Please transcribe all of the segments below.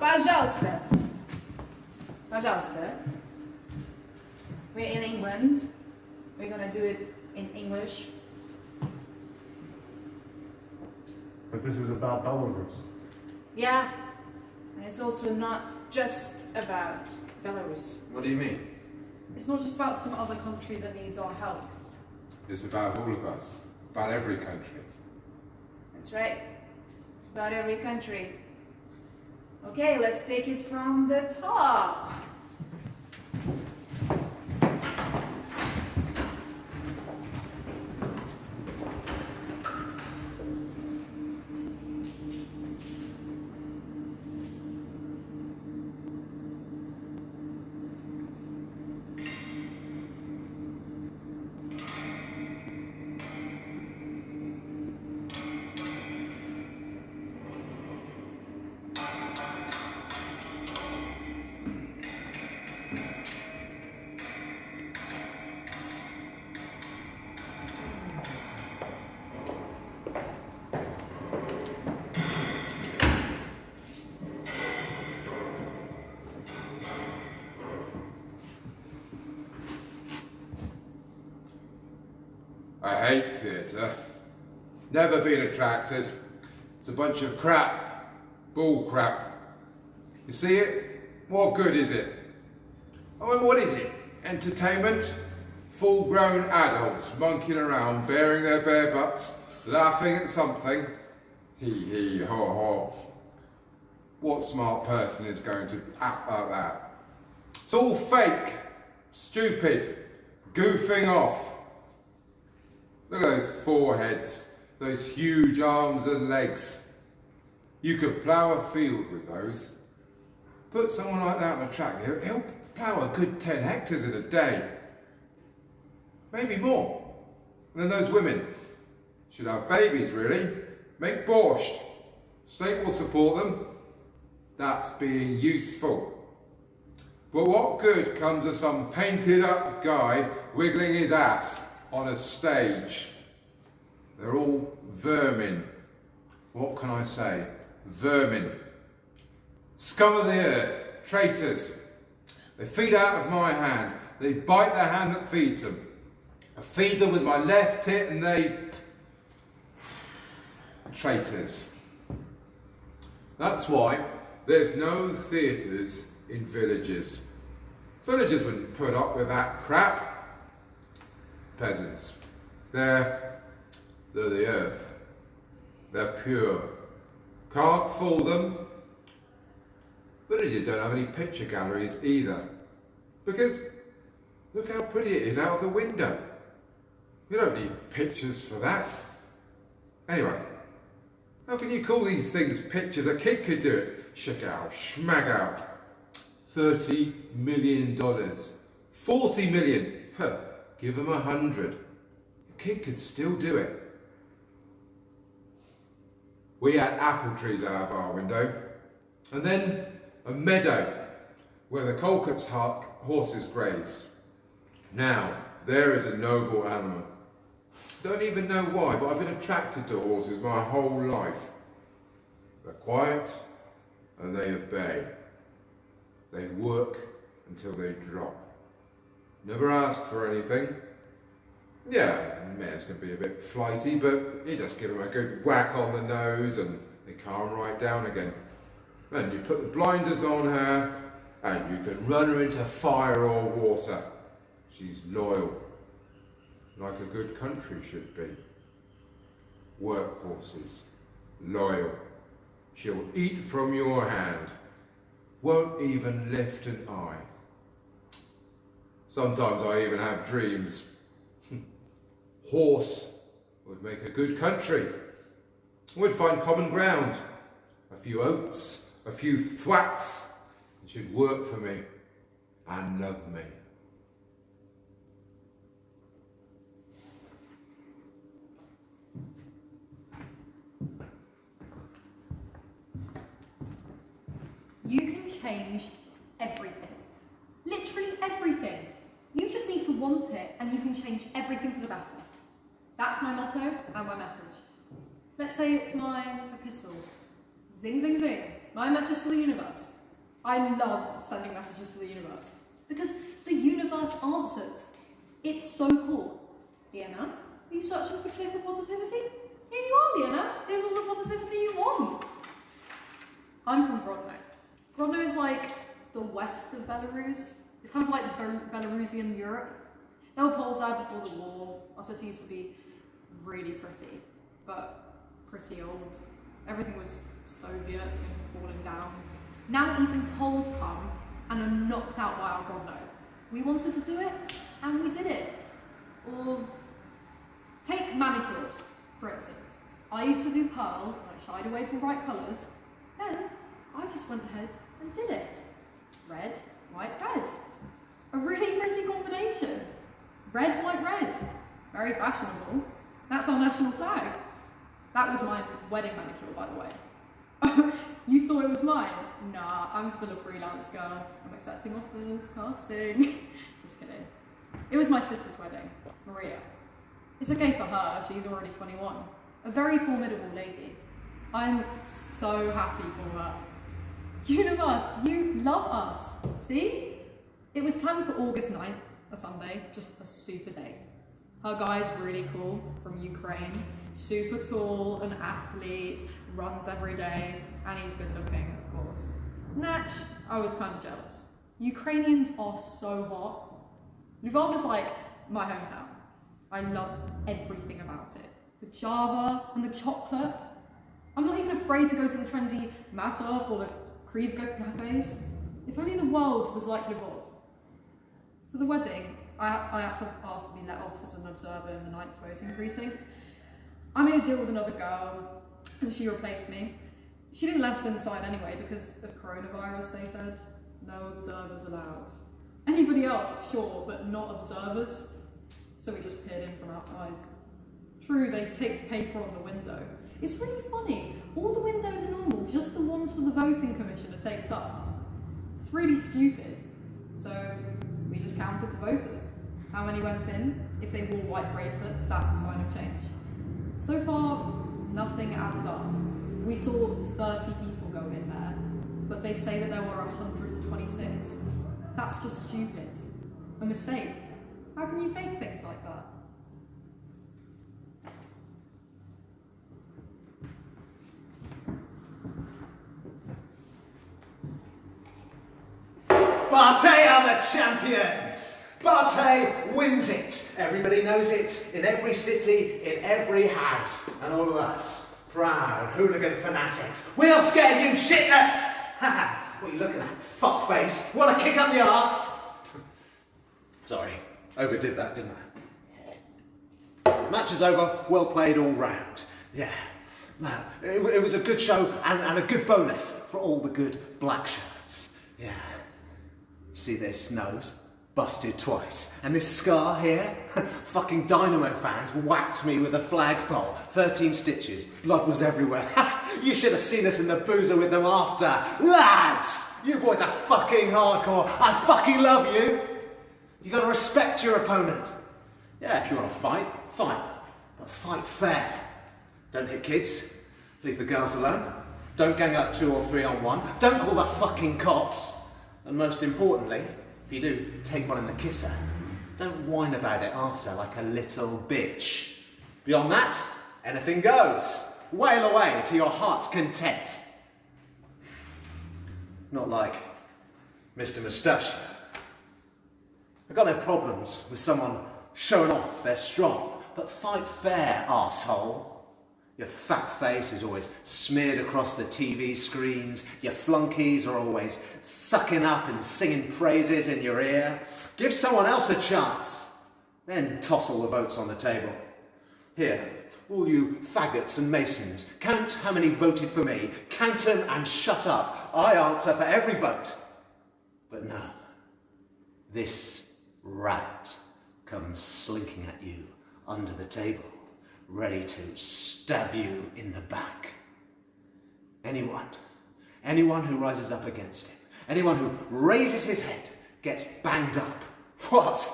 Пожалуйста. Пожалуйста. We're in England. We're gonna do it in English. But this is about Belarus. Yeah. And it's also not just about Belarus. What do you mean? It's not just about some other country that needs our help. It's about all of us, about every country. That's right. It's about every country. Okay, let's take it from the top. I hate theatre. Never been attracted. It's a bunch of crap. Bull crap. You see it? What good is it? I mean, what is it? Entertainment? Full-grown adults monkeying around, baring their bare butts, laughing at something. Hee hee ho ho. What smart person is going to act like that? It's all fake. Stupid. Goofing off. Look at those foreheads, those huge arms and legs. You could plough a field with those. Put someone like that on a track, he'll plough a good 10 hectares in a day. Maybe more. And then those women should have babies, really. Make borscht. State will support them. That's being useful. But what good comes of some painted up guy wiggling his ass on a stage? They're all vermin. What can I say? Vermin. Scum of the earth. Traitors. They feed out of my hand. They bite the hand that feeds them. I feed them with my left tit and they... Traitors. That's why there's no theatres in villages. Villagers wouldn't put up with that crap. Peasants. They're the earth. They're pure. Can't fool them. Villages don't have any picture galleries either. Because look how pretty it is out of the window. You don't need pictures for that. Anyway, how can you call these things pictures? A kid could do it. Check out, schmag out. $30 million. 40 million. Huh. Give them 100. A kid could still do it. We had apple trees out of our window. And then a meadow where the Colquitt's horses grazed. Now, there is a noble animal. Don't even know why, but I've been attracted to horses my whole life. They're quiet and they obey. They work until they drop. Never ask for anything. Yeah, mares can be a bit flighty, but you just give them a good whack on the nose and they calm right down again. Then you put the blinders on her and you can run her into fire or water. She's loyal, like a good country should be. Workhorses, loyal. She'll eat from your hand, won't even lift an eye. Sometimes I even have dreams. Horse would make a good country. We'd find common ground. A few oats, a few thwacks, should work for me and love me. You can change everything. Literally everything. You just need to want it and you can change everything for the better. That's my motto and my message. Let's say it's my epistle. Zing, zing, zing. My message to the universe. I love sending messages to the universe because the universe answers. It's so cool. Leona, are you searching for cheerful positivity? Here you are, Leona. Here's all the positivity you want. I'm from Grodno. Grodno is like the west of Belarus. It's kind of like Belarusian Europe. There were Poles there before the war. Our city used to be really pretty, but pretty old. Everything was Soviet and falling down. Now even Poles come and are knocked out by our Grodno. We wanted to do it, and we did it. Or take manicures, for instance. I used to do pearl, and I shied away from bright colours. Then I just went ahead and did it. Red, white, red. A really pretty combination. Red, white, red. Very fashionable. That's our national flag. That was my wedding manicure, by the way. You thought it was mine? Nah, I'm still a freelance girl. I'm accepting offers, casting. Just kidding. It was my sister's wedding, Maria. It's okay for her, she's already 21. A very formidable lady. I'm so happy for her. Universe, you love us. See? It was planned for August 9th, a Sunday, just a super day. Her guy's really cool, from Ukraine. Super tall, an athlete, runs every day, and he's good looking, of course. Natch, I was kind of jealous. Ukrainians are so hot. Lvov is like my hometown. I love everything about it. The Java and the chocolate. I'm not even afraid to go to the trendy Masov or the Krivka cafes. If only the world was like Lvov. For the wedding, I had to ask to be let off as an observer in the 9th voting precinct. I made a deal with another girl, and she replaced me. She didn't let us inside anyway because of coronavirus, they said. No observers allowed. Anybody else, sure, but not observers. So we just peered in from outside. True, they taped paper on the window. It's really funny. All the windows are normal, just the ones for the voting commission are taped up. It's really stupid. So we just counted the voters. How many went in? If they wore white bracelets, that's a sign of change. So far, nothing adds up. We saw 30 people go in there, but they say that there were 126. That's just stupid. A mistake. How can you fake things like that? Barte are the champions! Barte wins it! Everybody knows it, in every city, in every house. And all of us, proud hooligan fanatics, we'll scare you shitless! Haha, what are you looking at, fuckface? Want to kick up the arse? Sorry, overdid that, didn't I? Match is over, well played all round. Yeah, no, it was a good show and a good bonus for all the good black shirts. Yeah. See this nose? Busted twice. And this scar here? Fucking Dynamo fans whacked me with a flagpole. 13 stitches. Blood was everywhere. You should have seen us in the boozer with them after. Lads! You boys are fucking hardcore. I fucking love you. You gotta respect your opponent. Yeah, if you want to fight, fight. But fight fair. Don't hit kids. Leave the girls alone. Don't gang up 2 or 3 on 1. Don't call the fucking cops. And most importantly, if you do, take one in the kisser. Don't whine about it after like a little bitch. Beyond that, anything goes. Wail away to your heart's content. Not like Mr. Moustache. I've got no problems with someone showing off they're strong, but fight fair, arsehole. Your fat face is always smeared across the TV screens. Your flunkies are always sucking up and singing praises in your ear. Give someone else a chance. Then toss all the votes on the table. Here, all you faggots and masons, count how many voted for me. Count them and shut up. I answer for every vote. But no, this rat comes slinking at you under the table, ready to stab you in the back. Anyone who rises up against him, anyone who raises his head, gets banged up. What?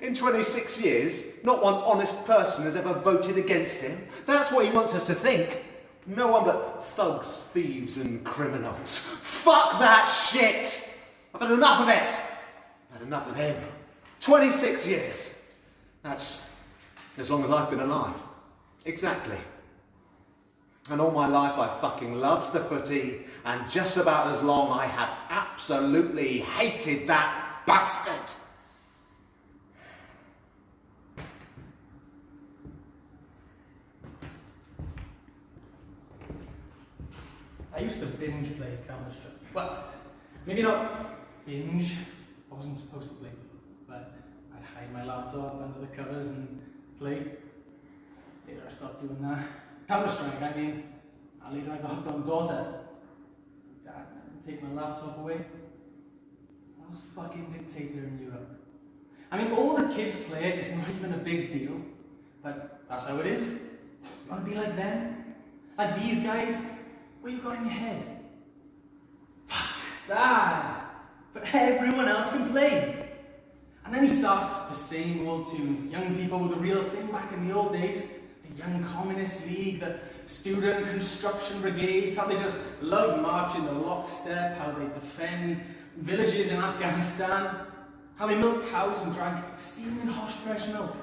In 26 years, not one honest person has ever voted against him? That's what he wants us to think. No one but thugs, thieves and criminals. Fuck that shit! I've had enough of it! I've had enough of him. 26 years. That's as long as I've been alive. Exactly. And all my life I fucking loved the footy, and just about as long I have absolutely hated that bastard. I used to binge play Counter-Strike. Well, maybe not binge. I wasn't supposed to play, but I'd hide my laptop under the covers and play. Later I stopped doing that. Counter-Strike, I mean. And later I got hooked on Daughter. Dad didn't take my laptop away. Last fucking dictator in Europe. I mean, all the kids play it, it's not even a big deal. But that's how it is. You wanna be like them? Like these guys? What you got in your head? Fuck, Dad! But everyone else can play. And then he starts the same old tune. Young people were the real thing back in the old days. The Young Communist League, the Student Construction Brigades, how they just love marching the lockstep, how they defend villages in Afghanistan, how they milk cows and drank steaming hot fresh milk.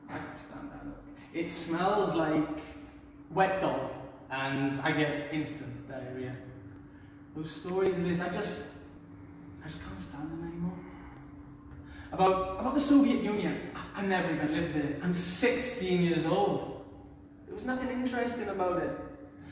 I can't stand that milk. It smells like wet dog, and I get instant diarrhea. Those stories of this, I just can't stand them anymore. About the Soviet Union, I never even lived there. I'm 16 years old. There was nothing interesting about it.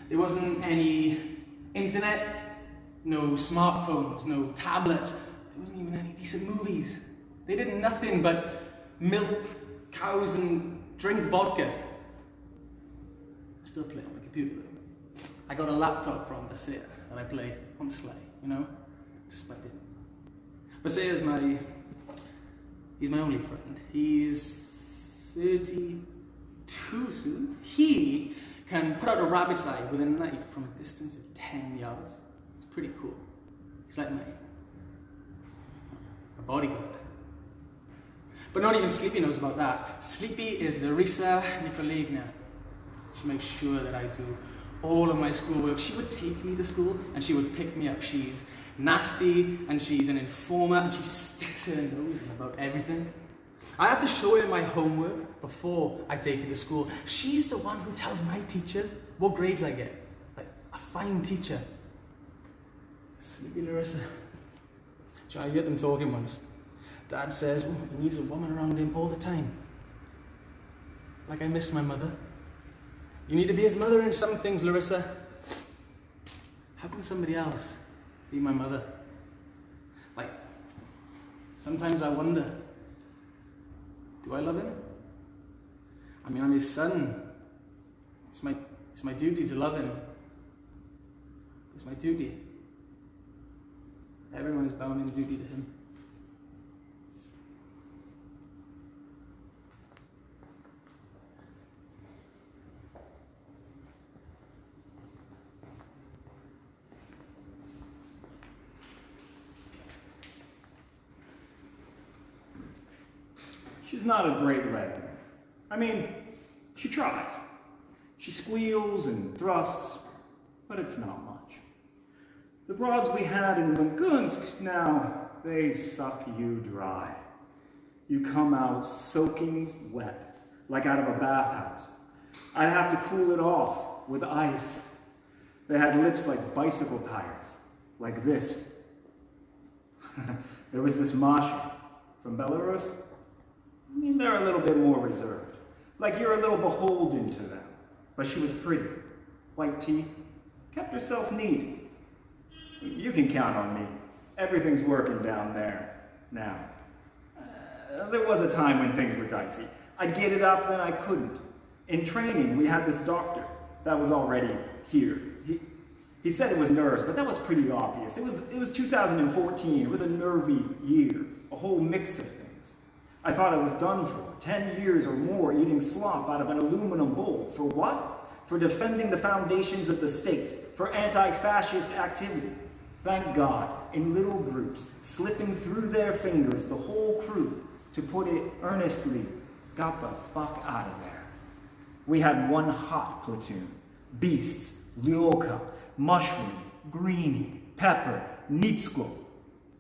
There wasn't any internet, no smartphones, no tablets. There wasn't even any decent movies. They did nothing but milk cows and drink vodka. I still play on my computer though. I got a laptop from Exeter that I play on Sly, you know, despite it. But Sayer's he's my only friend. He's 32 soon. He can put out a rabbit's eye with a knife from a distance of 10 yards. It's pretty cool. He's like my bodyguard. But not even Sleepy knows about that. Sleepy is Larissa Nikolaevna. She makes sure that I do all of my schoolwork. She would take me to school and she would pick me up. She's nasty and she's an informer and she sticks her nose in about everything. I have to show her my homework before I take her to school. She's the one who tells my teachers what grades I get. Like a fine teacher. Sleepy Larissa. So I get them talking once. Dad says, well, he needs a woman around him all the time. Like I miss my mother. You need to be his mother in some things, Larissa. How can somebody else be my mother? Like, sometimes I wonder, do I love him? I mean, I'm his son. It's my duty to love him. It's my duty. Everyone is bound in duty to him. She's not a great leg. I mean, she tries. She squeals and thrusts, but it's not much. The broads we had in Lagunsk, now, they suck you dry. You come out soaking wet, like out of a bathhouse. I'd have to cool it off with ice. They had lips like bicycle tires, like this. There was this Masha from Belarus. I mean, they're a little bit more reserved. Like you're a little beholden to them. But she was pretty. White teeth. Kept herself neat. You can count on me. Everything's working down there. Now. There was a time when things were dicey. I'd get it up, then I couldn't. In training, we had this doctor that was already here. He said it was nerves, but that was pretty obvious. It was 2014. It was a nervy year, a whole mix of things. I thought I was done for. 10 years or more eating slop out of an aluminum bowl. For what? For defending the foundations of the state, for anti-fascist activity. Thank God, in little groups, slipping through their fingers, the whole crew, to put it earnestly, got the fuck out of there. We had one hot platoon. Beasts, Lyoka, Mushroom, Greenie, Pepper, Nitsko.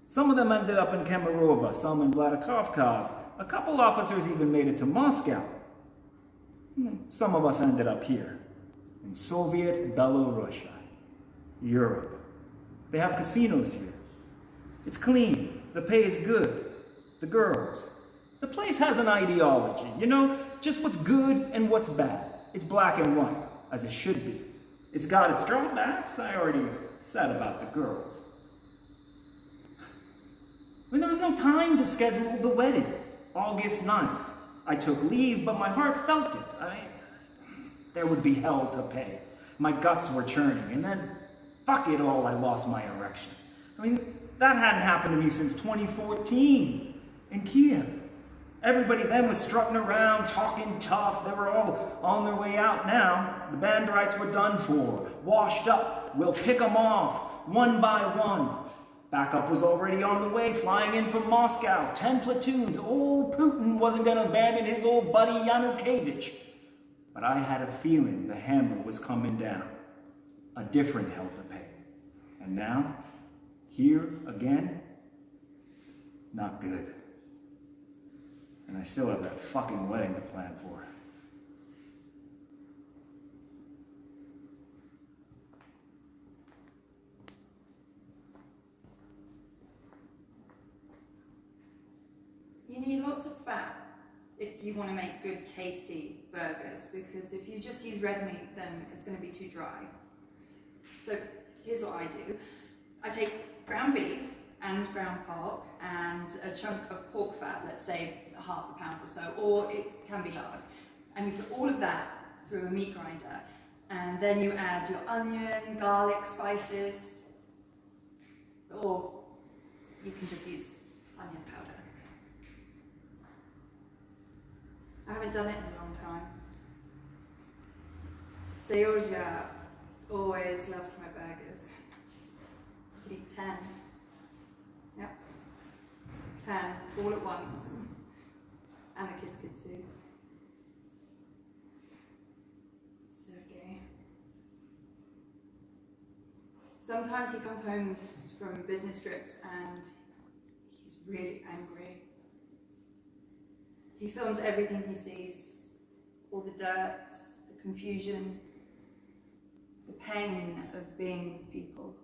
Some of them ended up in Kemerova, some in Vladikovkaz. A couple officers even made it to Moscow. Some of us ended up here, in Soviet Belarusia, Europe. They have casinos here. It's clean, the pay is good, the girls. The place has an ideology, you know, just what's good and what's bad. It's black and white, as it should be. It's got its drawbacks, I already said about the girls. I mean, there was no time to schedule the wedding. August 9th. I took leave, but my heart felt it. There would be hell to pay. My guts were churning, and then, fuck it all, I lost my erection. I mean, that hadn't happened to me since 2014 in Kiev. Everybody then was strutting around, talking tough. They were all on their way out now. The Banderites were done for, washed up. We'll pick them off, one by one. Backup was already on the way, flying in from Moscow. 10 platoons. Old Putin wasn't going to abandon his old buddy Yanukovych. But I had a feeling the hammer was coming down. A different hell to pay. And now, here again, not good. And I still have that fucking wedding to plan for. You need lots of fat if you want to make good, tasty burgers, because if you just use red meat, then it's going to be too dry. So here's what I do. I take ground beef and ground pork and a chunk of pork fat, let's say half a pound or so, or it can be lard, and you put all of that through a meat grinder, and then you add your onion, garlic, spices, or you can just use onion powder. I haven't done it in a long time. Seorzha always loved my burgers. I could eat 10. Yep. 10, all at once. And the kids could too. Sergey. Sometimes he comes home from business trips and he's really angry. He films everything he sees, all the dirt, the confusion, the pain of being with people.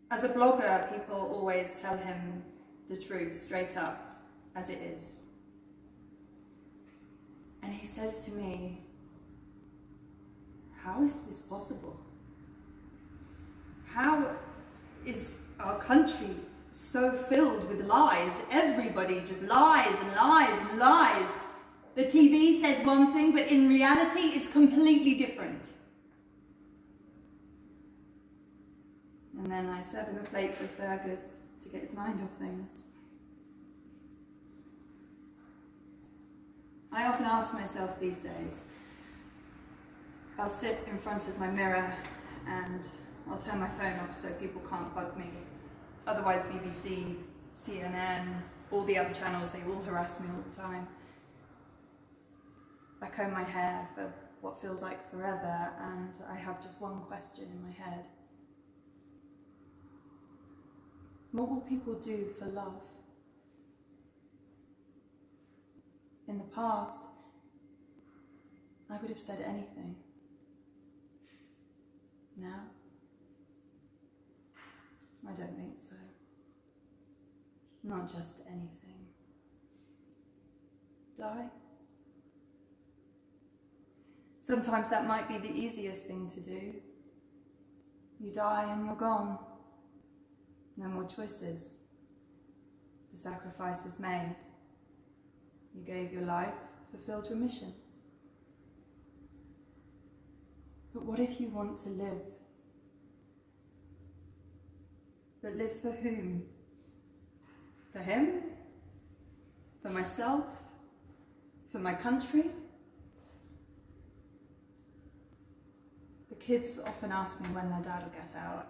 As a blogger, people always tell him the truth straight up, as it is. And he says to me, how is this possible? How is our country so filled with lies? Everybody just lies and lies and lies. The TV says one thing, but in reality, it's completely different. And then I serve him a plate with burgers to get his mind off things. I often ask myself these days, I'll sit in front of my mirror and I'll turn my phone off so people can't bug me. Otherwise, BBC, CNN, all the other channels, they all harass me all the time. I comb my hair for what feels like forever, and I have just one question in my head. What will people do for love? In the past, I would have said anything. Now, I don't think so. Not just anything. Die? Sometimes that might be the easiest thing to do. You die and you're gone. No more choices. The sacrifice is made. You gave your life, fulfilled your mission. But what if you want to live? But live for whom? For him? For myself? For my country? The kids often ask me when their dad will get out.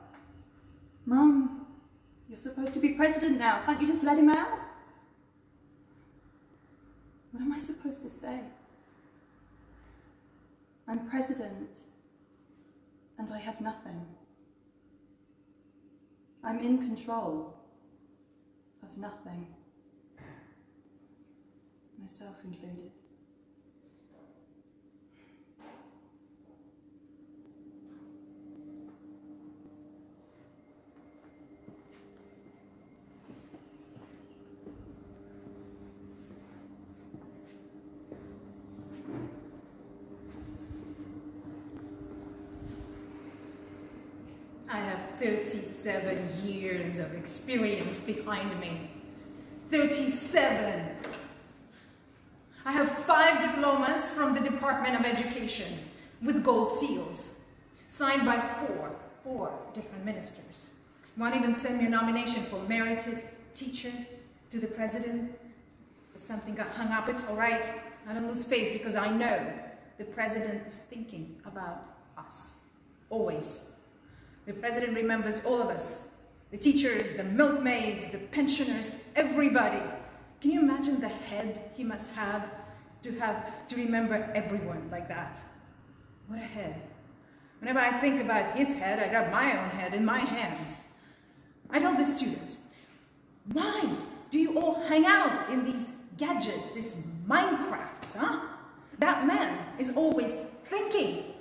Mum, you're supposed to be president now. Can't you just let him out? What am I supposed to say? I'm president, and I have nothing. I'm in control of nothing, myself included. I have 37 years of experience behind me. 37! I have 5 diplomas from the Department of Education with gold seals, signed by four different ministers. One even sent me a nomination for merited teacher to the president, but something got hung up. It's all right. I don't lose faith because I know the president is thinking about us, always. The president remembers all of us, the teachers, the milkmaids, the pensioners, everybody. Can you imagine the head he must have to remember everyone like that? What a head. Whenever I think about his head, I grab my own head in my hands. I tell the students, why do you all hang out in these gadgets, these Minecrafts, huh? That man is always thinking.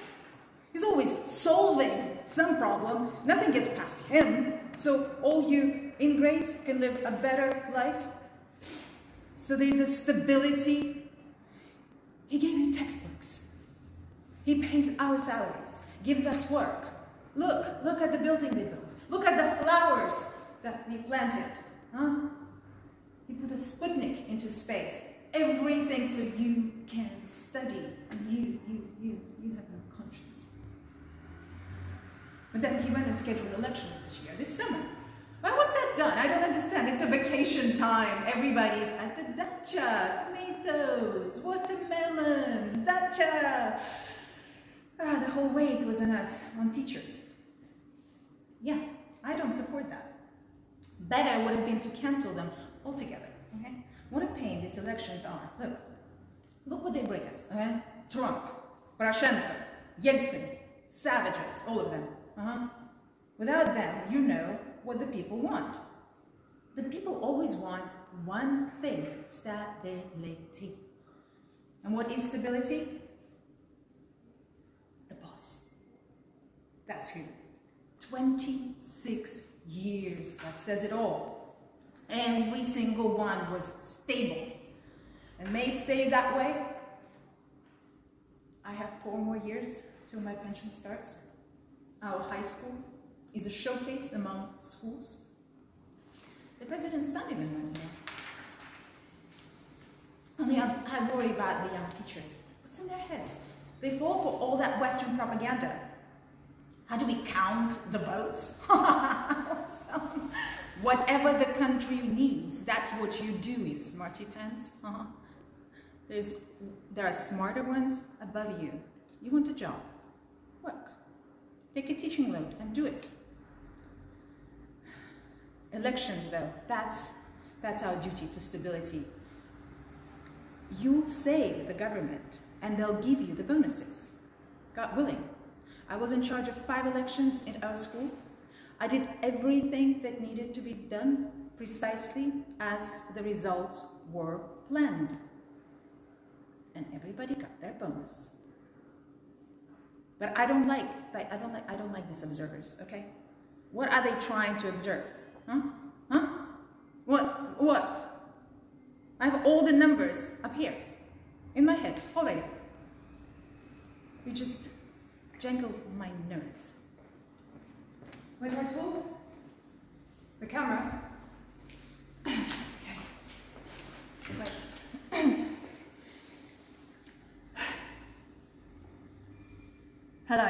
He's always solving some problem. Nothing gets past him. So all you ingrates can live a better life. So there is a stability. He gave you textbooks. He pays our salaries, gives us work. Look at the building they built. Look at the flowers that we planted. Huh? He put a Sputnik into space. Everything so you can study. And you have no conscience. But then he went and scheduled elections this summer. Why was that done? I don't understand. It's a vacation time. Everybody's at the dacha. Tomatoes, watermelons, dacha. The whole weight was on us, on teachers. Yeah, I don't support that. Better would have been to cancel them altogether. Okay? What a pain these elections are. Look what they bring us. Okay? Trump, Poroshenko, Yeltsin, savages, all of them. Without them, you know what the people want. The people always want one thing: stability. And what is stability? The boss. That's who. 26 years, that says it all. Every single one was stable and made stay that way. I have 4 more years till my pension starts. Our high school is a showcase among schools. The president's son even went here. Only I worry about the young teachers. What's in their heads? They fall for all that Western propaganda. How do we count the votes? Whatever the country needs, that's what you do, you smarty pants. There are smarter ones above you. You want a job? Work. Take a teaching load and do it. Elections, though, that's our duty to stability. You'll save the government, and they'll give you the bonuses. God willing. I was in charge of 5 elections in our school. I did everything that needed to be done precisely as the results were planned. And everybody got their bonus. But I don't like these observers, okay? What are they trying to observe? Huh? What? I have all the numbers up here in my head already. You just jangle my nerves. Where do I talk? The camera? Okay. Wait. Hello.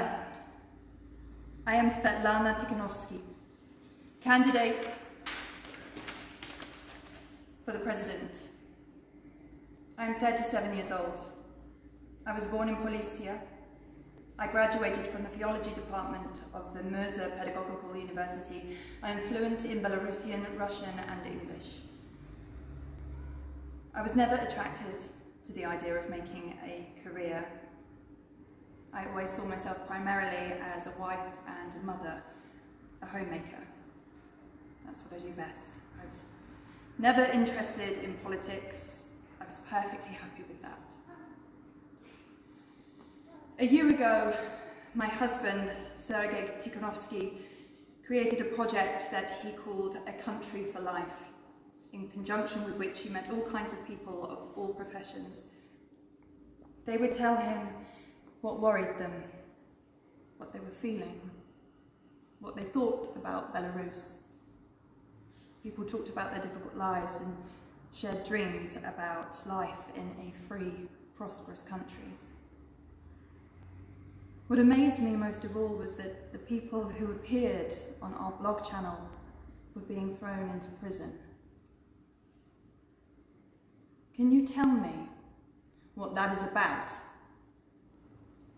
I am Svetlana Tikhanovsky, candidate for the president. I am 37 years old. I was born in Polisia. I graduated from the theology department of the Mirza Pedagogical University. I am fluent in Belarusian, Russian, and English. I was never attracted to the idea of making a career. I always saw myself primarily as a wife and a mother, a homemaker. That's what I do best. I was never interested in politics. I was perfectly happy with that. A year ago, my husband, Sergei Tikhanovsky, created a project that he called A Country for Life, in conjunction with which he met all kinds of people of all professions. They would tell him what worried them, what they were feeling, what they thought about Belarus. People talked about their difficult lives and shared dreams about life in a free, prosperous country. What amazed me most of all was that the people who appeared on our blog channel were being thrown into prison. Can you tell me what that is about?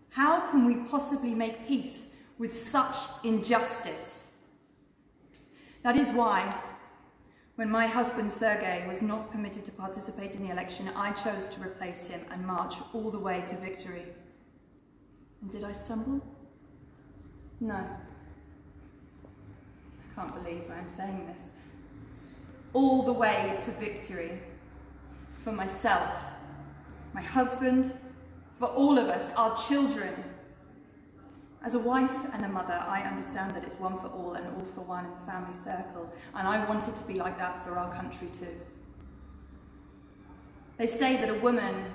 How can we possibly make peace with such injustice? That is why, when my husband Sergei was not permitted to participate in the election, I chose to replace him and march all the way to victory. And did I stumble? No. I can't believe I'm saying this. All the way to victory. For myself, my husband, for all of us, our children. As a wife and a mother, I understand that it's one for all and all for one in the family circle, and I want it to be like that for our country too. They say that a woman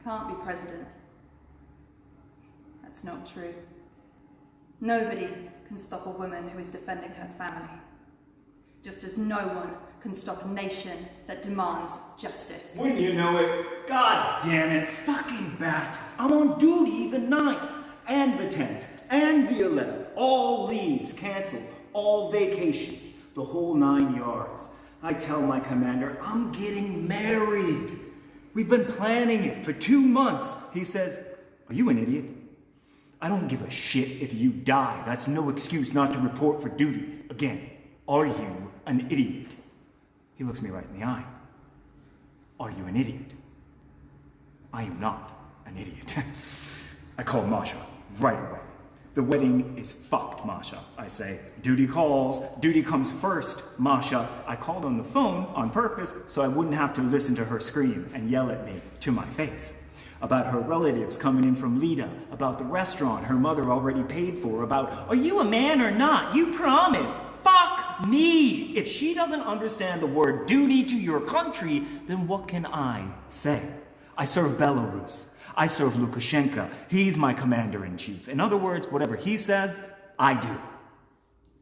can't be president. That's not true. Nobody can stop a woman who is defending her family, just as no one can stop a nation that demands justice. Wouldn't you know it? God damn it, fucking bastards. I'm on duty the 9th, and the 10th, and the 11th. All leaves canceled, all vacations, the whole 9 yards. I tell my commander, I'm getting married. We've been planning it for 2 months. He says, are you an idiot? I don't give a shit if you die. That's no excuse not to report for duty. Again, are you an idiot? He looks me right in the eye. Are you an idiot? I am not an idiot. I call Masha right away. The wedding is fucked, Masha. I say, duty calls, duty comes first, Masha. I called on the phone on purpose so I wouldn't have to listen to her scream and yell at me to my face. About her relatives coming in from Lida, about the restaurant her mother already paid for, about, are you a man or not? You promised. Fuck me! If she doesn't understand the word duty to your country, then what can I say? I serve Belarus. I serve Lukashenko. He's my commander-in-chief. In other words, whatever he says, I do.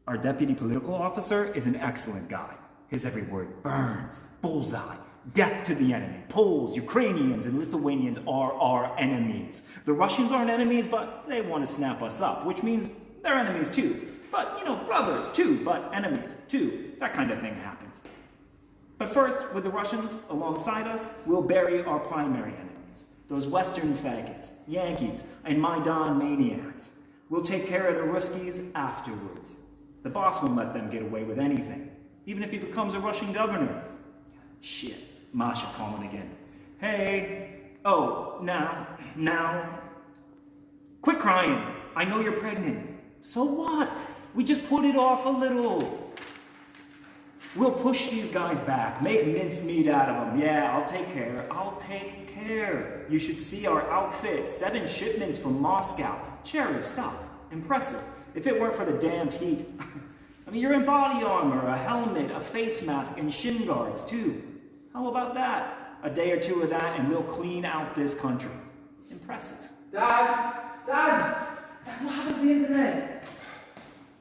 Our deputy political officer is an excellent guy. His every word burns, bullseye. Death to the enemy. Poles, Ukrainians, and Lithuanians are our enemies. The Russians aren't enemies, but they want to snap us up, which means they're enemies too. But, you know, brothers too, but enemies too. That kind of thing happens. But first, with the Russians alongside us, we'll bury our primary enemies. Those Western faggots, Yankees, and Maidan maniacs. We'll take care of the Ruskies afterwards. The boss won't let them get away with anything, even if he becomes a Russian governor. Shit. Masha calling again. Hey, oh, now. Quit crying. I know you're pregnant. So what? We just put it off a little. We'll push these guys back, make mincemeat out of them. Yeah, I'll take care. You should see our outfit. 7 shipments from Moscow. Cherry stuff. Impressive. If it weren't for the damned heat. I mean, you're in body armor, a helmet, a face mask, and shin guards, too. How about that? A day or 2 of that, and we'll clean out this country. Impressive. Dad, what happened to the internet?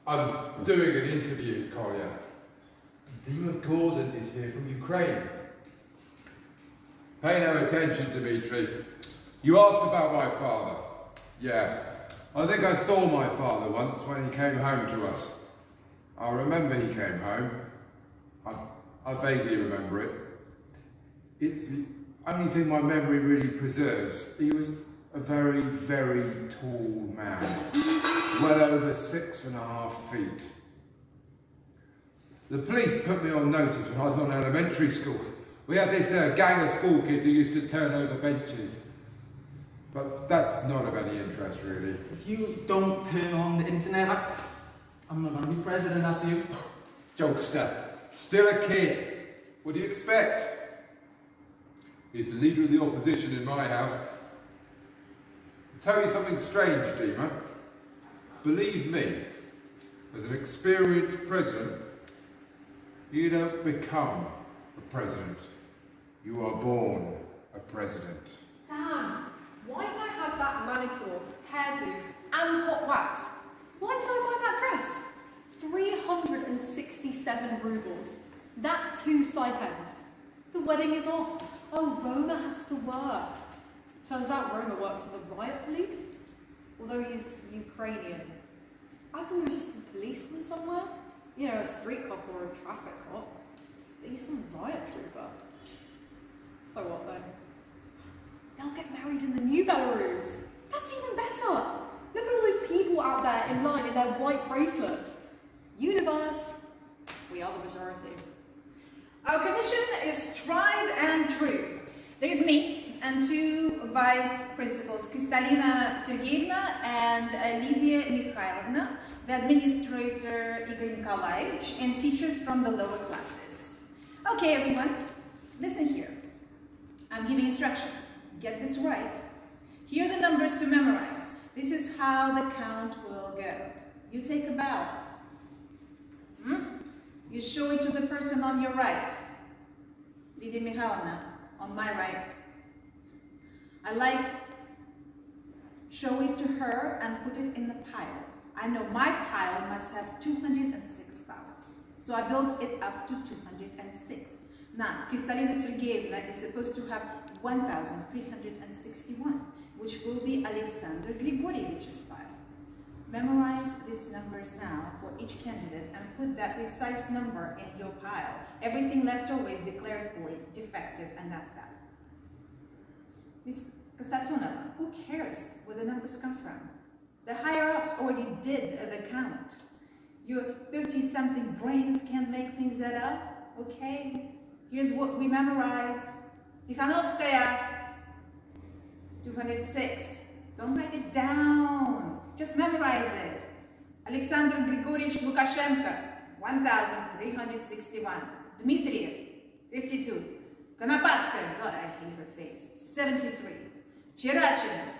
I'm doing an interview, Kolya. Dima Gordon is here from Ukraine. Pay no attention, Dmitri. You asked about my father. Yeah, I think I saw my father once when he came home to us. I remember he came home. I vaguely remember it. It's the only thing my memory really preserves. He was a very, very tall man, well over 6.5 feet. The police put me on notice when I was on elementary school. We had this gang of school kids who used to turn over benches. But that's not of any interest, really. If you don't turn on the internet, I'm not going to be president after you. Jokester. Still a kid. What do you expect? He's the leader of the opposition in my house. I'll tell you something strange, Dima. Believe me, as an experienced president, you don't become a president. You are born a president. Damn, why did I have that manicure, hairdo, and hot wax? Why did I buy that dress? 367 rubles. That's 2 stipends. The wedding is off. Oh, Roma has to work. Turns out Roma works for the riot police, although he's Ukrainian. I thought he was just a policeman somewhere. You know, a street cop or a traffic cop. But he's some riot trooper. So what then? They'll get married in the new Belarus. That's even better. Look at all those people out there in line in their white bracelets. Universe, we are the majority. Our commission is tried and true. There is me and 2 vice principals, Kristalina Sergeyevna and Lydia Mikhailovna, the administrator Igor Nikolaevich, and teachers from the lower classes. Okay, everyone, listen here. I'm giving instructions. Get this right. Here are the numbers to memorize. This is how the count will go. You take a bow. You show it to the person on your right. Lydia Mikhailovna, on my right. Show it to her and put it in the pile. I know my pile must have 206 ballots, so I build it up to 206. Now, Kristalina Sergeyevna is supposed to have 1,361, which will be Alexander Grigorievich's pile. Memorize these numbers now for each candidate and put that precise number in your pile. Everything left over is declared void, defective, and that's that. Miss Kasatonova, who cares where the numbers come from? The higher-ups already did the count. Your 30-something brains can't make things add up, okay? Here's what we memorize. Tikhanovskaya, 206. Don't write it down. Just memorize it. Alexander Grigorьevich Lukashenko, 1,361. Dmitriev, 52. Konopatskaya, God, I hate her face, 73. Cherachina,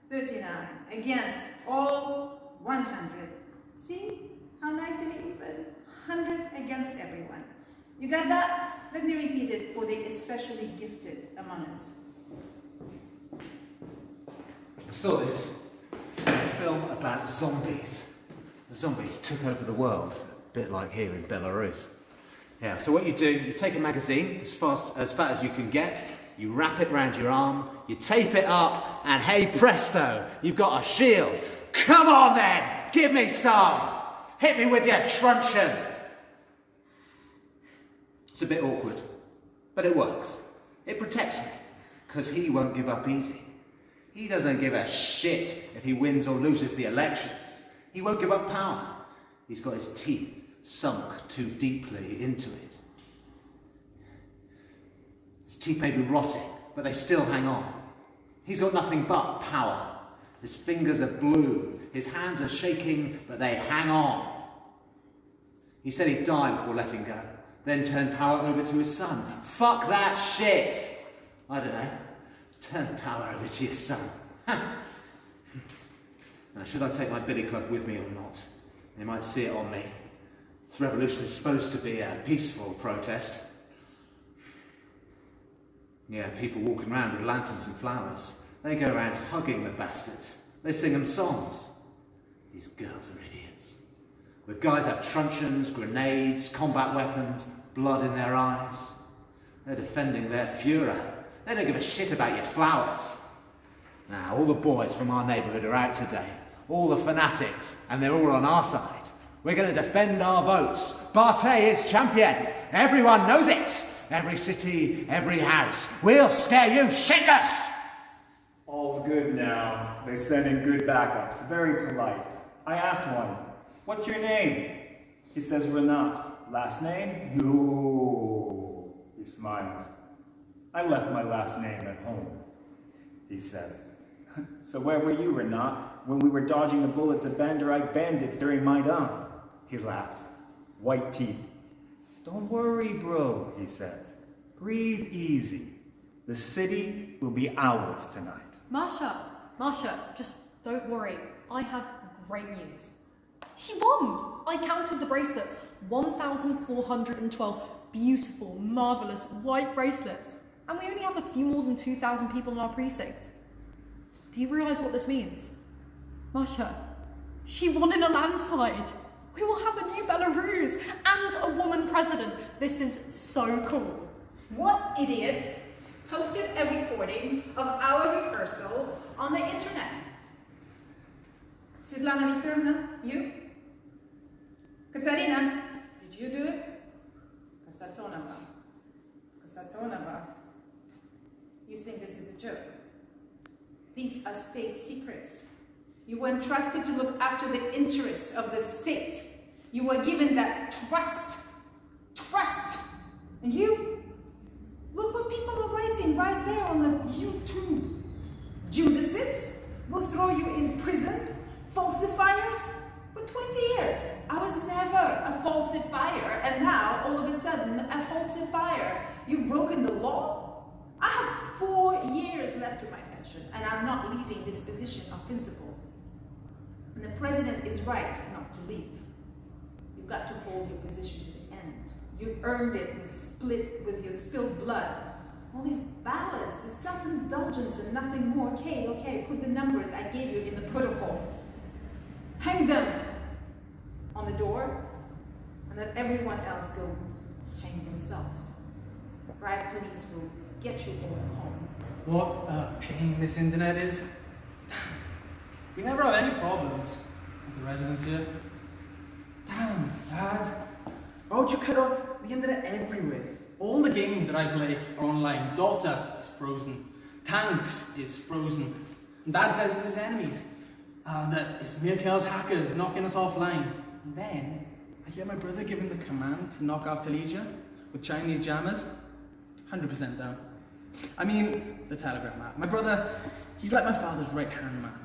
39. Against all 100. See how nice and even? 100 against everyone. You got that? Let me repeat it for the especially gifted among us. I saw this in a film about zombies. The zombies took over the world, a bit like here in Belarus. Yeah, so what you do, you take a magazine as fat as you can get, you wrap it around your arm, you tape it up, and hey presto, you've got a shield. Come on then, give me some. Hit me with your truncheon. It's a bit awkward, but it works. It protects me, because he won't give up easy. He doesn't give a shit if he wins or loses the elections. He won't give up power. He's got his teeth sunk too deeply into it. His teeth may be rotting, but they still hang on. He's got nothing but power. His fingers are blue, his hands are shaking, but they hang on. He said he'd die before letting go, then turn power over to his son. Fuck that shit! I don't know. Turn power over to your son. Now, should I take my billy club with me or not? They might see it on me. This revolution is supposed to be a peaceful protest. Yeah, people walking around with lanterns and flowers. They go around hugging the bastards. They sing them songs. These girls are idiots. The guys have truncheons, grenades, combat weapons, blood in their eyes. They're defending their Führer. They don't give a shit about your flowers. Now, all the boys from our neighbourhood are out today. all the fanatics, and they're all on our side. We're going to defend our votes. Bartet is champion. Everyone knows it. Every city, every house. We'll scare you shitless. All's good now. They send in good backups. Very polite. I asked one, "What's your name?" He says, "Renat." Last name? No. He smiles. "I left my last name at home," he says. "So where were you, Renat, when we were dodging the bullets of Banderite bandits during Maidan?" He laughs. White teeth. "Don't worry, bro," he says. "Breathe easy. The city will be ours tonight." Masha, just don't worry. I have great news. She won! I counted the bracelets. 1,412 beautiful, marvellous white bracelets. And we only have a few more than 2,000 people in our precinct. Do you realise what this means? Masha, she won in a landslide. We will have a new Belarus and a woman president. This is so cool. What idiot posted a recording of our rehearsal on the internet? Svetlana Viktorovna, you? Katarina, did you do it? Kasatonova. You think this is a joke? These are state secrets. You were entrusted to look after the interests of the state. You were given that trust. And you, look what people are writing right there on the YouTube. Judases will throw you in prison. Falsifiers for 20 years. I was never a falsifier, and now, all of a sudden, a falsifier. You've broken the law? I have 4 years left to my pension, and I'm not leaving this position of principal. And the president is right not to leave. You've got to hold your position to the end. You earned it with your spilled blood. All these ballads, the self-indulgence and nothing more. Okay, put the numbers I gave you in the protocol. Hang them on the door, and let everyone else go hang themselves. Riot police will get you all home. What a pain this internet is. We never have any problems with the residents here. Damn, Dad. Why would you cut off the internet everywhere? All the games that I play are online. Dota is frozen. Tanks is frozen. And Dad says it's his enemies. That it's Mirkel's hackers knocking us offline. And then I hear my brother giving the command to knock out Talija with Chinese jammers. 100% down. I mean, the Telegram app. My brother, he's like my father's right-hand man.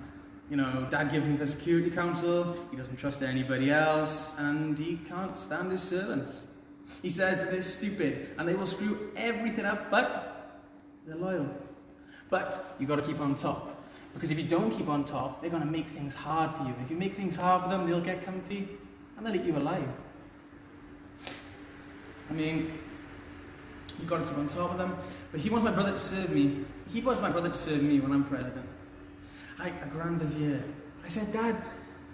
You know, Dad gives him the Security Council, he doesn't trust anybody else, and he can't stand his servants. He says that they're stupid, and they will screw everything up, but they're loyal. But you gotta keep on top. Because if you don't keep on top, they're going to make things hard for you. If you make things hard for them, they'll get comfy and they'll eat you alive. I mean, you've got to keep on top of them. But he wants my brother to serve me. He wants my brother to serve me when I'm president. A Grand Vizier. I said, Dad,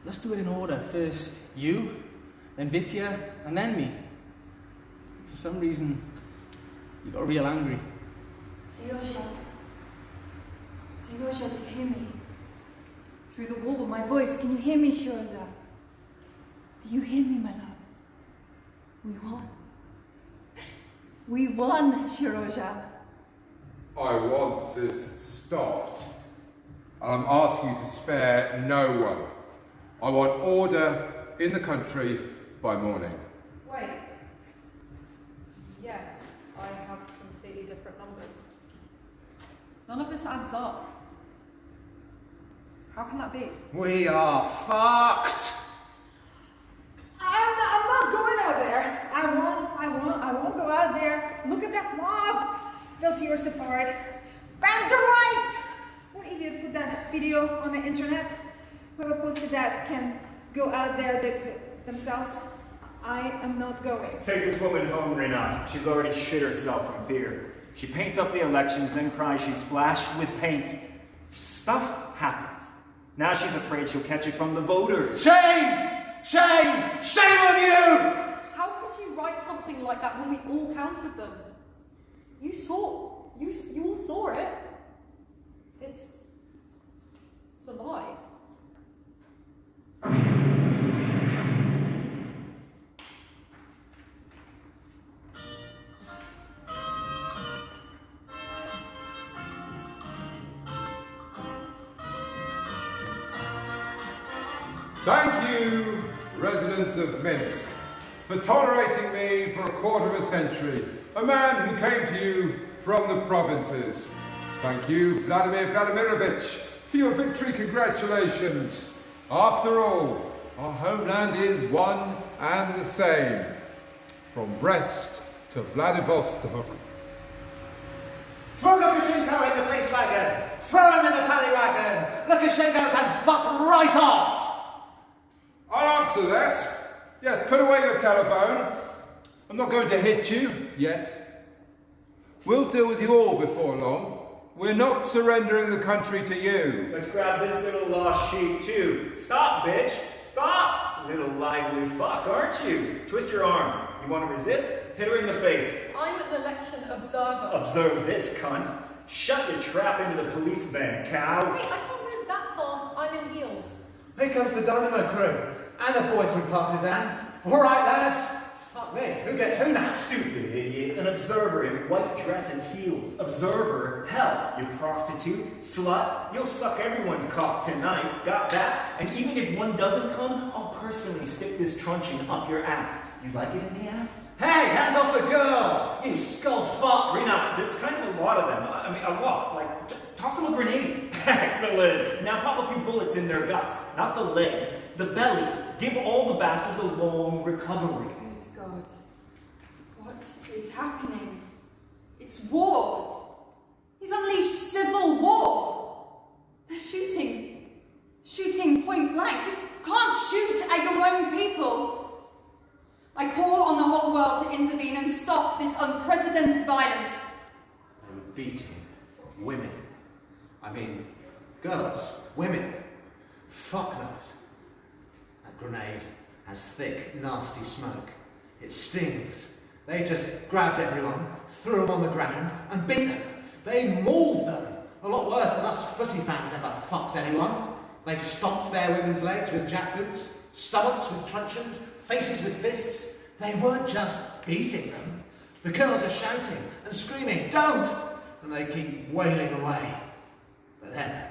let's do it in order. First you, then Vitya, and then me. For some reason, he got real angry. Seryoja, do you hear me? Through the wall, my voice, can you hear me, Seryoja? Do you hear me, my love? We won. We won, Seryoja. I want this stopped. And I'm asking you to spare no one. I want order in the country by morning. Wait. Yes, I have completely different numbers. None of this adds up. How can that be? We are fucked! I'm not going out there. I won't go out there. Look at that mob. They'll tear us apart. Banterites! What idiot put that video on the internet? Whoever posted that can go out there themselves. I am not going. Take this woman home, Renat. She's already shit herself from fear. She paints up the elections, then cries she's splashed with paint. Stuff happens. Now she's afraid she'll catch it from the voters. Shame! Shame! Shame on you! How could you write something like that when we all counted them? You all saw it. It's a lie. Thank you, residents of Minsk, for tolerating me for a quarter of a century, a man who came to you from the provinces. Thank you, Vladimir Vladimirovich, for your victory. Congratulations. After all, our homeland is one and the same, from Brest to Vladivostok. Throw Lukashenko in the police wagon! Throw him in the paddy wagon! Lukashenko can fuck right off! I'll answer that. Yes, put away your telephone. I'm not going to hit you yet. We'll deal with you all before long. We're not surrendering the country to you. Let's grab this little lost sheep too. Stop, bitch! Stop! Little lively fuck, aren't you? Twist your arms. You want to resist? Hit her in the face. I'm an election observer. Observe this, cunt. Shut your trap into the police van, cow. Wait, I can't move that fast. I'm in heels. Here comes the Dynamo crew. And the boys from Partisan. All right, lads. Fuck me. Who gets who now? Stupid idiot. An observer in white dress and heels. Observer? Hell, you prostitute, slut. You'll suck everyone's cock tonight. Got that? And even if one doesn't come, I'll personally stick this truncheon up your ass. You like it in the ass? Hey, hands off the girls! You skull fucks! Rena, there's kind of a lot of them. I mean, a lot. Like, toss them a grenade. Excellent. Now pop a few bullets in their guts. Not the legs, the bellies. Give all the bastards a long recovery. Good God. What is happening? It's war. He's unleashed civil war. They're shooting point blank. You can't shoot at your own people. I call on the whole world to intervene and stop this unprecedented violence. They were beating women. I mean, girls, women. Fuck knows. That grenade has thick, nasty smoke. It stings. They just grabbed everyone, threw them on the ground, and beat them. They mauled them. A lot worse than us footy fans ever fucked anyone. They stomped bare women's legs with jackboots, stomachs with truncheons, faces with fists. They weren't just beating them. The girls are shouting and screaming, "Don't!" And they keep wailing away. But then,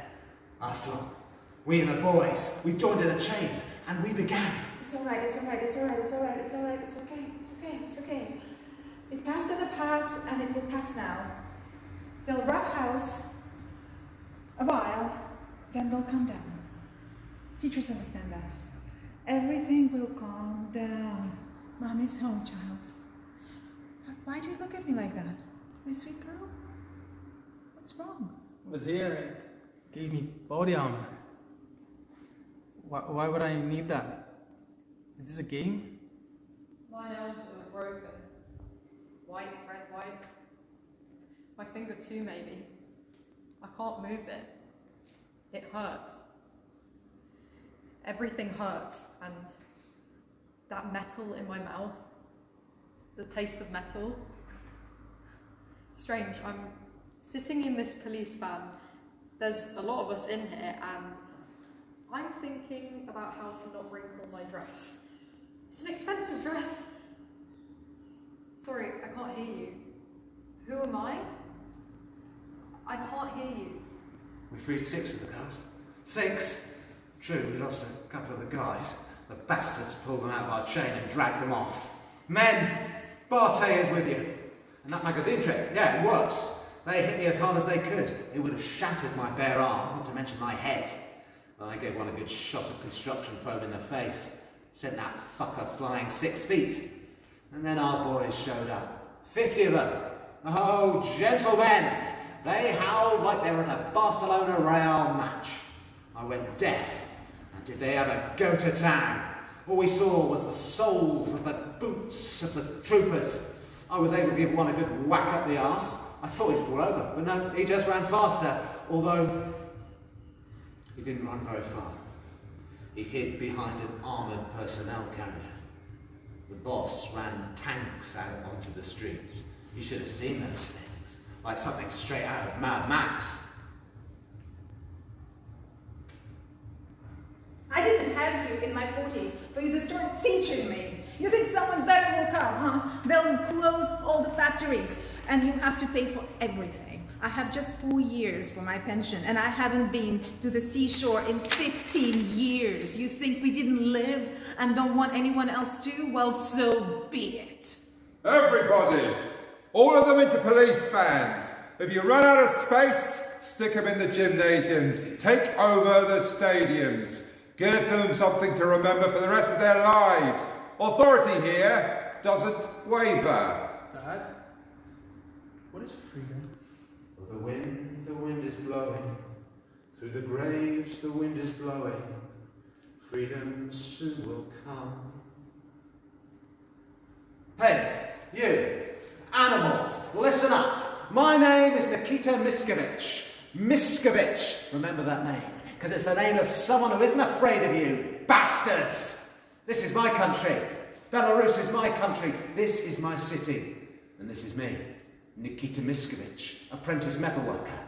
us lot, we and the boys, we joined in a chain and we began. It's all right, it's all right, it's all right, it's all right, it's all right, it's okay, it's okay, it's okay. It passed in the past and it will pass now. They'll roughhouse a while, then they'll calm down. Teachers understand that. Everything will calm down. Mommy's home, child. Why do you look at me like that? My sweet girl? What's wrong? I was here, gave me body armor. Why would I need that? Is this a game? My nails are broken. White, red, white. My finger too, maybe. I can't move it. It hurts. Everything hurts, and that metal in my mouth, the taste of metal. Strange, I'm sitting in this police van. There's a lot of us in here, and I'm thinking about how to not wrinkle my dress. It's an expensive dress. Sorry, I can't hear you. Who am I? I can't hear you. We freed 6 of the girls. 6? True, we lost a couple of the guys. The bastards pulled them out of our chain and dragged them off. Men, Bartet is with you. And that magazine trick, yeah, it works. They hit me as hard as they could. It would have shattered my bare arm, not to mention my head. I gave one a good shot of construction foam in the face. Sent that fucker flying 6 feet. And then our boys showed up. 50 of them. Oh, gentlemen. They howled like they were at a Barcelona Real match. I went deaf. And did they ever go to town? All we saw was the soles of the boots of the troopers. I was able to give one a good whack up the arse. I thought he'd fall over, but no, he just ran faster. Although, he didn't run very far. He hid behind an armoured personnel carrier. The boss ran tanks out onto the streets. You should have seen those things, like something straight out of Mad Max. I didn't have you in my 40s for you to start teaching me. You think someone better will come, huh? They'll close all the factories. and you have to pay for everything. I have just 4 years for my pension, and I haven't been to the seashore in 15 years. You think we didn't live and don't want anyone else to? Well, so be it. Everybody, all of them into police vans. If you run out of space, stick them in the gymnasiums. Take over the stadiums. Give them something to remember for the rest of their lives. Authority here doesn't waver. Dad, what is freedom? The wind is blowing. Through the graves, the wind is blowing. Freedom soon will come. Hey, you, animals, listen up. My name is Nikita Miskovich. Miskovich. Remember that name, because it's the name of someone who isn't afraid of you, bastards. This is my country. Belarus is my country. This is my city. And this is me, Nikita Miskovich, apprentice metalworker.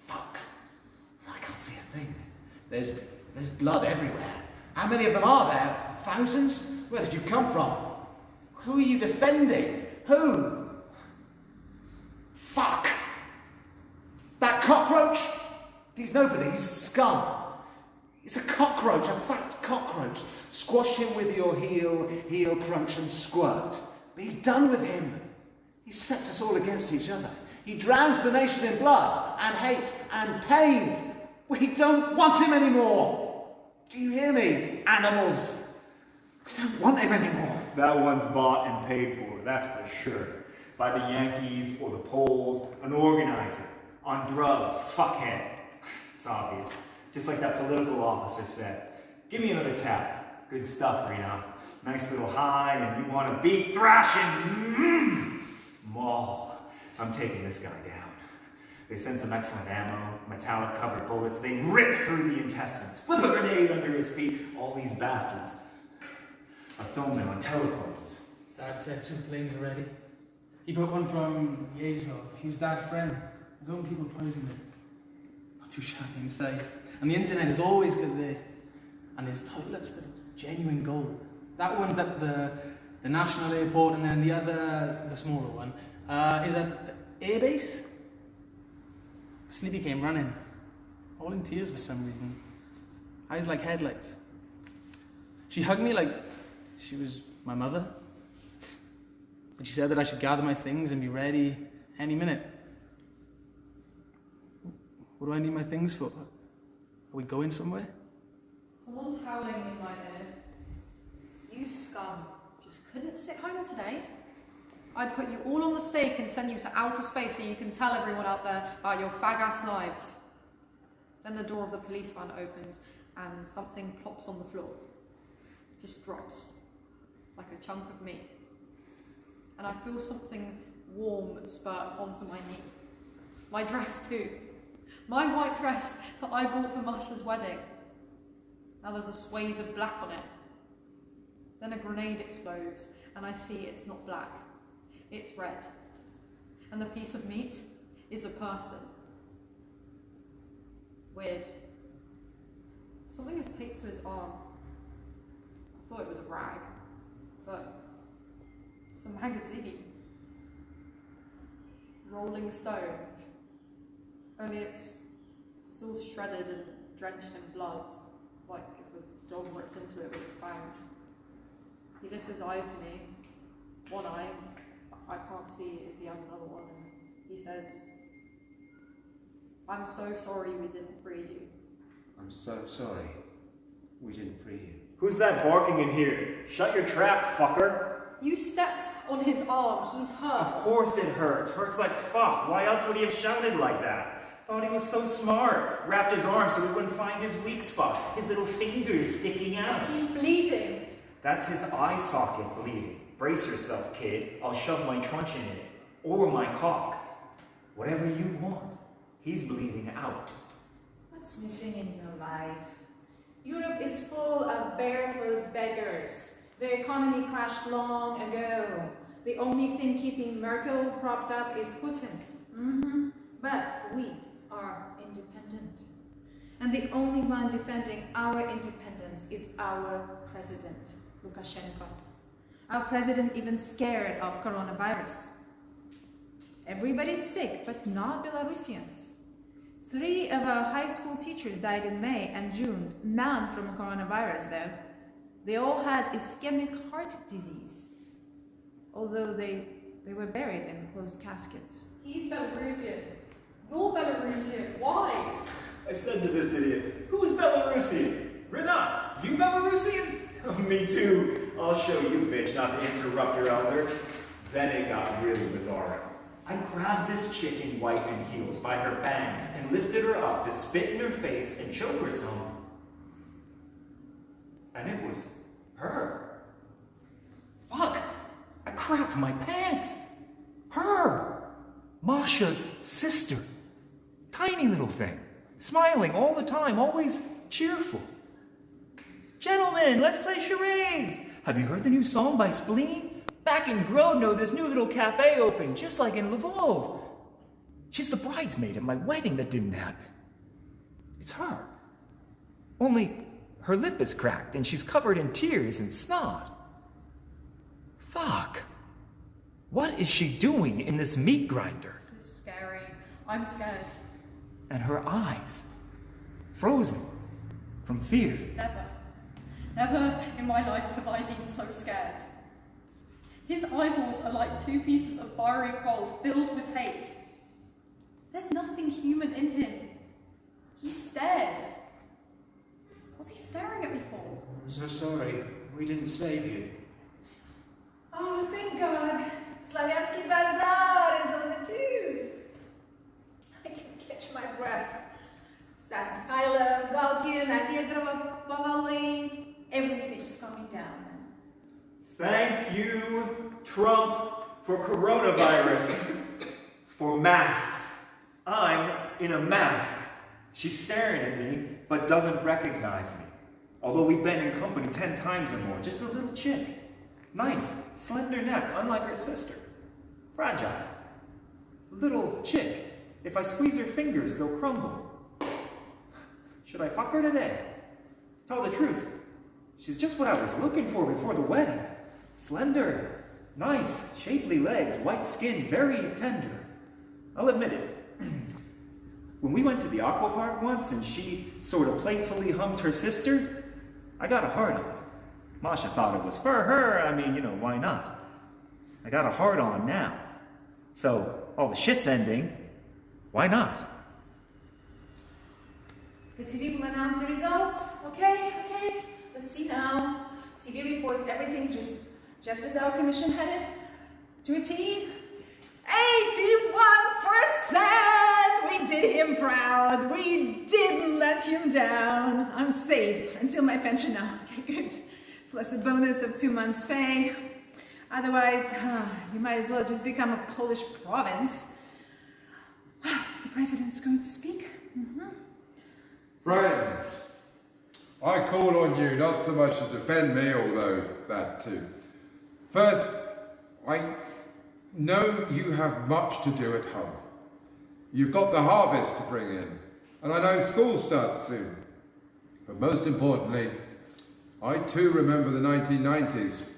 Fuck. I can't see a thing. There's blood everywhere. How many of them are there? Thousands? Where did you come from? Who are you defending? Who? Fuck! That cockroach? He's nobody's scum. He's a cockroach, a fat cockroach. Squash him with your heel crunch and squirt. Be done with him. He sets us all against each other. He drowns the nation in blood and hate and pain. We don't want him anymore. Do you hear me, animals? We don't want him anymore. That one's bought and paid for, that's for sure. By the Yankees or the Poles, an organizer. On drugs, fuckhead. It's obvious. Just like that political officer said. Give me another tap. Good stuff, Rena. Nice little high, and you want to beat thrashing. Maul. I'm taking this guy down. They send some excellent ammo, metallic covered bullets. They rip through the intestines, flip a grenade under his feet. All these bastards. I filmed them on telecoms. Dad said 2 planes already. He brought one from Yazov. He was Dad's friend. His own people poisoned him. Not too shocking to say. And the internet is always good there. And his toilets, they're genuine gold. That one's at the national airport, and then the other, the smaller one, is at the airbase. Snippy came running, all in tears for some reason. Eyes like headlights. She hugged me like she was my mother. And she said that I should gather my things and be ready any minute. What do I need my things for? Are we going somewhere? Someone's howling in my ear. You scum. Just couldn't sit home today. I'd put you all on the stake and send you to outer space so you can tell everyone out there about your fag-ass lives. Then the door of the police van opens and something plops on the floor. Just drops. Like a chunk of meat. And I feel something warm spurt onto my knee. My dress too. My white dress that I bought for Masha's wedding. Now there's a swathe of black on it. Then a grenade explodes and I see it's not black. It's red. And the piece of meat is a person. Weird. Something is taped to his arm. I thought it was a rag, but it's a magazine. Rolling Stone. Only it's all shredded and drenched in blood, like if a dog ripped into it with its fangs. He lifts his eyes to me, one eye, I can't see if he has another one, and he says, "I'm so sorry we didn't free you." I'm so sorry we didn't free you. Who's that barking in here? Shut your trap, fucker. You stepped on his arm, he's hurt. Of course it hurts. Hurts like fuck. Why else would he have shouted like that? Thought he was so smart. Wrapped his arm so he wouldn't find his weak spot. His little fingers sticking out. He's bleeding. That's his eye socket bleeding. Brace yourself, kid. I'll shove my truncheon in it. Or my cock. Whatever you want. He's bleeding out. What's missing in your life? Europe is full of barefoot beggars. The economy crashed long ago. The only thing keeping Merkel propped up is Putin. But we are independent. And the only one defending our independence is our president, Lukashenko. Our president even scared of coronavirus. Everybody's sick, but not Belarusians. 3 of our high school teachers died in May and June, none from coronavirus though. They all had ischemic heart disease, although they were buried in closed caskets. He's Belarusian. You're Belarusian. Why? I said to this idiot, "Who's Belarusian? Renat, you Belarusian?" "Me too. I'll show you, bitch, not to interrupt your elders." Then it got really bizarre. I grabbed this chick in white and heels by her bangs and lifted her up to spit in her face and choke her some. And it was her. Fuck! I crapped my pants. Her! Masha's sister. Tiny little thing. Smiling all the time, always cheerful. "Gentlemen, let's play charades. Have you heard the new song by Spleen? Back in Grodno, this new little cafe opened, just like in Lvov. She's the bridesmaid at my wedding that didn't happen. It's her. Only her lip is cracked and she's covered in tears and snot. Fuck. What is she doing in this meat grinder?" This is scary. I'm scared. And her eyes, frozen from fear. Never in my life have I been so scared. His eyeballs are like 2 pieces of fiery coal filled with hate. There's nothing human in him. He stares. What's he staring at me for? I'm so sorry. We didn't save you. Oh, thank God. Slaviansky Bazaar is on the tube. I can catch my breath. Stas Mikhailov, Galkin, Allegro, Pavalin, everything's coming down. Thank you, Trump, for coronavirus. For masks. I'm in a mask. She's staring at me, but doesn't recognize me. Although we've been in company 10 times or more. Just a little chick. Nice, slender neck, unlike her sister. Fragile. Little chick. If I squeeze her fingers, they'll crumble. Should I fuck her today? Tell the truth. She's just what I was looking for before the wedding. Slender, nice, shapely legs, white skin, very tender. I'll admit it. When we went to the aqua park once and she sort of playfully humped her sister, I got a hard on. Masha thought it was for her. I mean, why not? I got a hard on now. So, all the shit's ending. Why not? The TV will announce the results. Okay. Let's see now. TV reports everything just as our commission had it. To a T. 81%! We did him proud. We didn't let him down. I'm safe until my pension now. Okay, good. Plus a bonus of 2 months' pay. Otherwise, you might as well just become a Polish province. The president's going to speak. Friends, I call on you not so much to defend me, although that too. First, I know you have much to do at home. You've got the harvest to bring in, and I know school starts soon. But most importantly, I too remember the 1990s.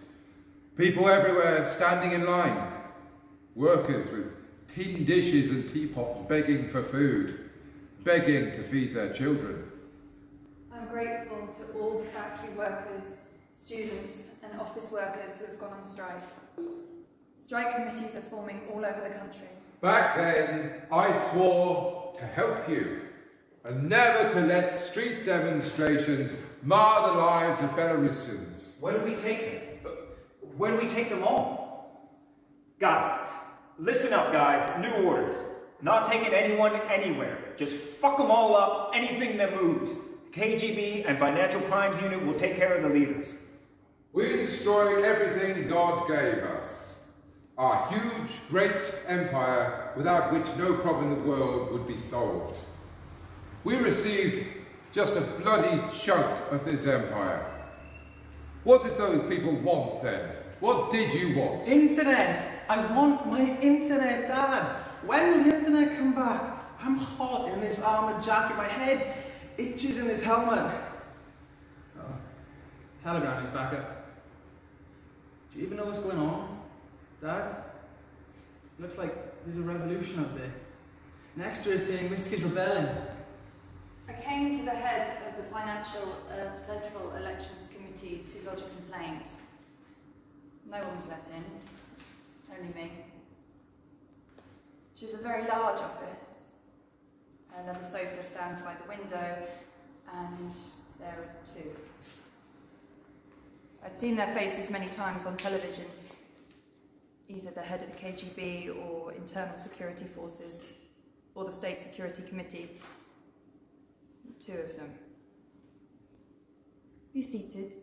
People everywhere standing in line. Workers with tin dishes and teapots begging for food, begging to feed their children. I'm grateful to all the factory workers, students and office workers who have gone on strike. Strike committees are forming all over the country. Back then, I swore to help you and never to let street demonstrations mar the lives of Belarusians. Where do we take them? Where do we take them all? Got it. Listen up, guys. New orders. Not taking anyone anywhere. Just fuck them all up, anything that moves. KGB and Financial Crimes Unit will take care of the leaders. We destroyed everything God gave us. Our huge, great empire without which no problem in the world would be solved. We received just a bloody chunk of this empire. What did those people want then? What did you want? Internet! I want my internet, Dad! When will the internet come back? I'm hot in this armoured jacket, my head itches in this helmet. Oh, telegram is back up. Do you even know what's going on, Dad? Looks like there's a revolution up there. And Exeter is saying Misk is rebelling. I came to the head of the Central Elections Committee to lodge a complaint. No one was let in, only me. She's a very large office. Another sofa stands by the window, and there are two. I'd seen their faces many times on television, either the head of the KGB or Internal Security Forces or the State Security Committee. Two of them. Be seated,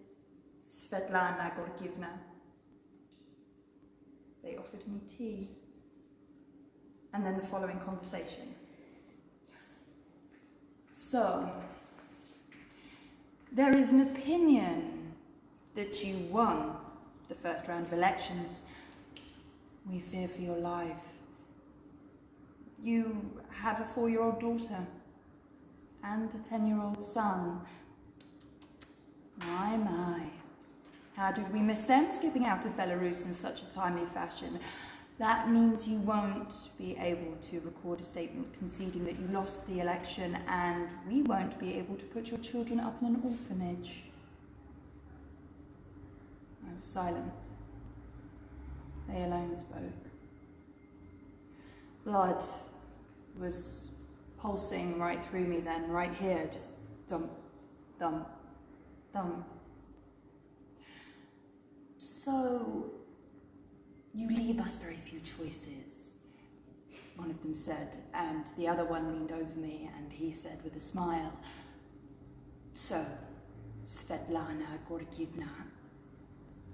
Svetlana Gorgievna. They offered me tea. And then the following conversation. So, there is an opinion that you won the first round of elections. We fear for your life. You have a 4-year-old daughter and a 10-year-old son. My. How did we miss them skipping out of Belarus in such a timely fashion? That means you won't be able to record a statement conceding that you lost the election, and we won't be able to put your children up in an orphanage. I was silent. They alone spoke. Blood was pulsing right through me then, right here, just thump, thump, thump. So, you leave us very few choices, one of them said, and the other one leaned over me and he said with a smile, so, Svetlana Gorgievna,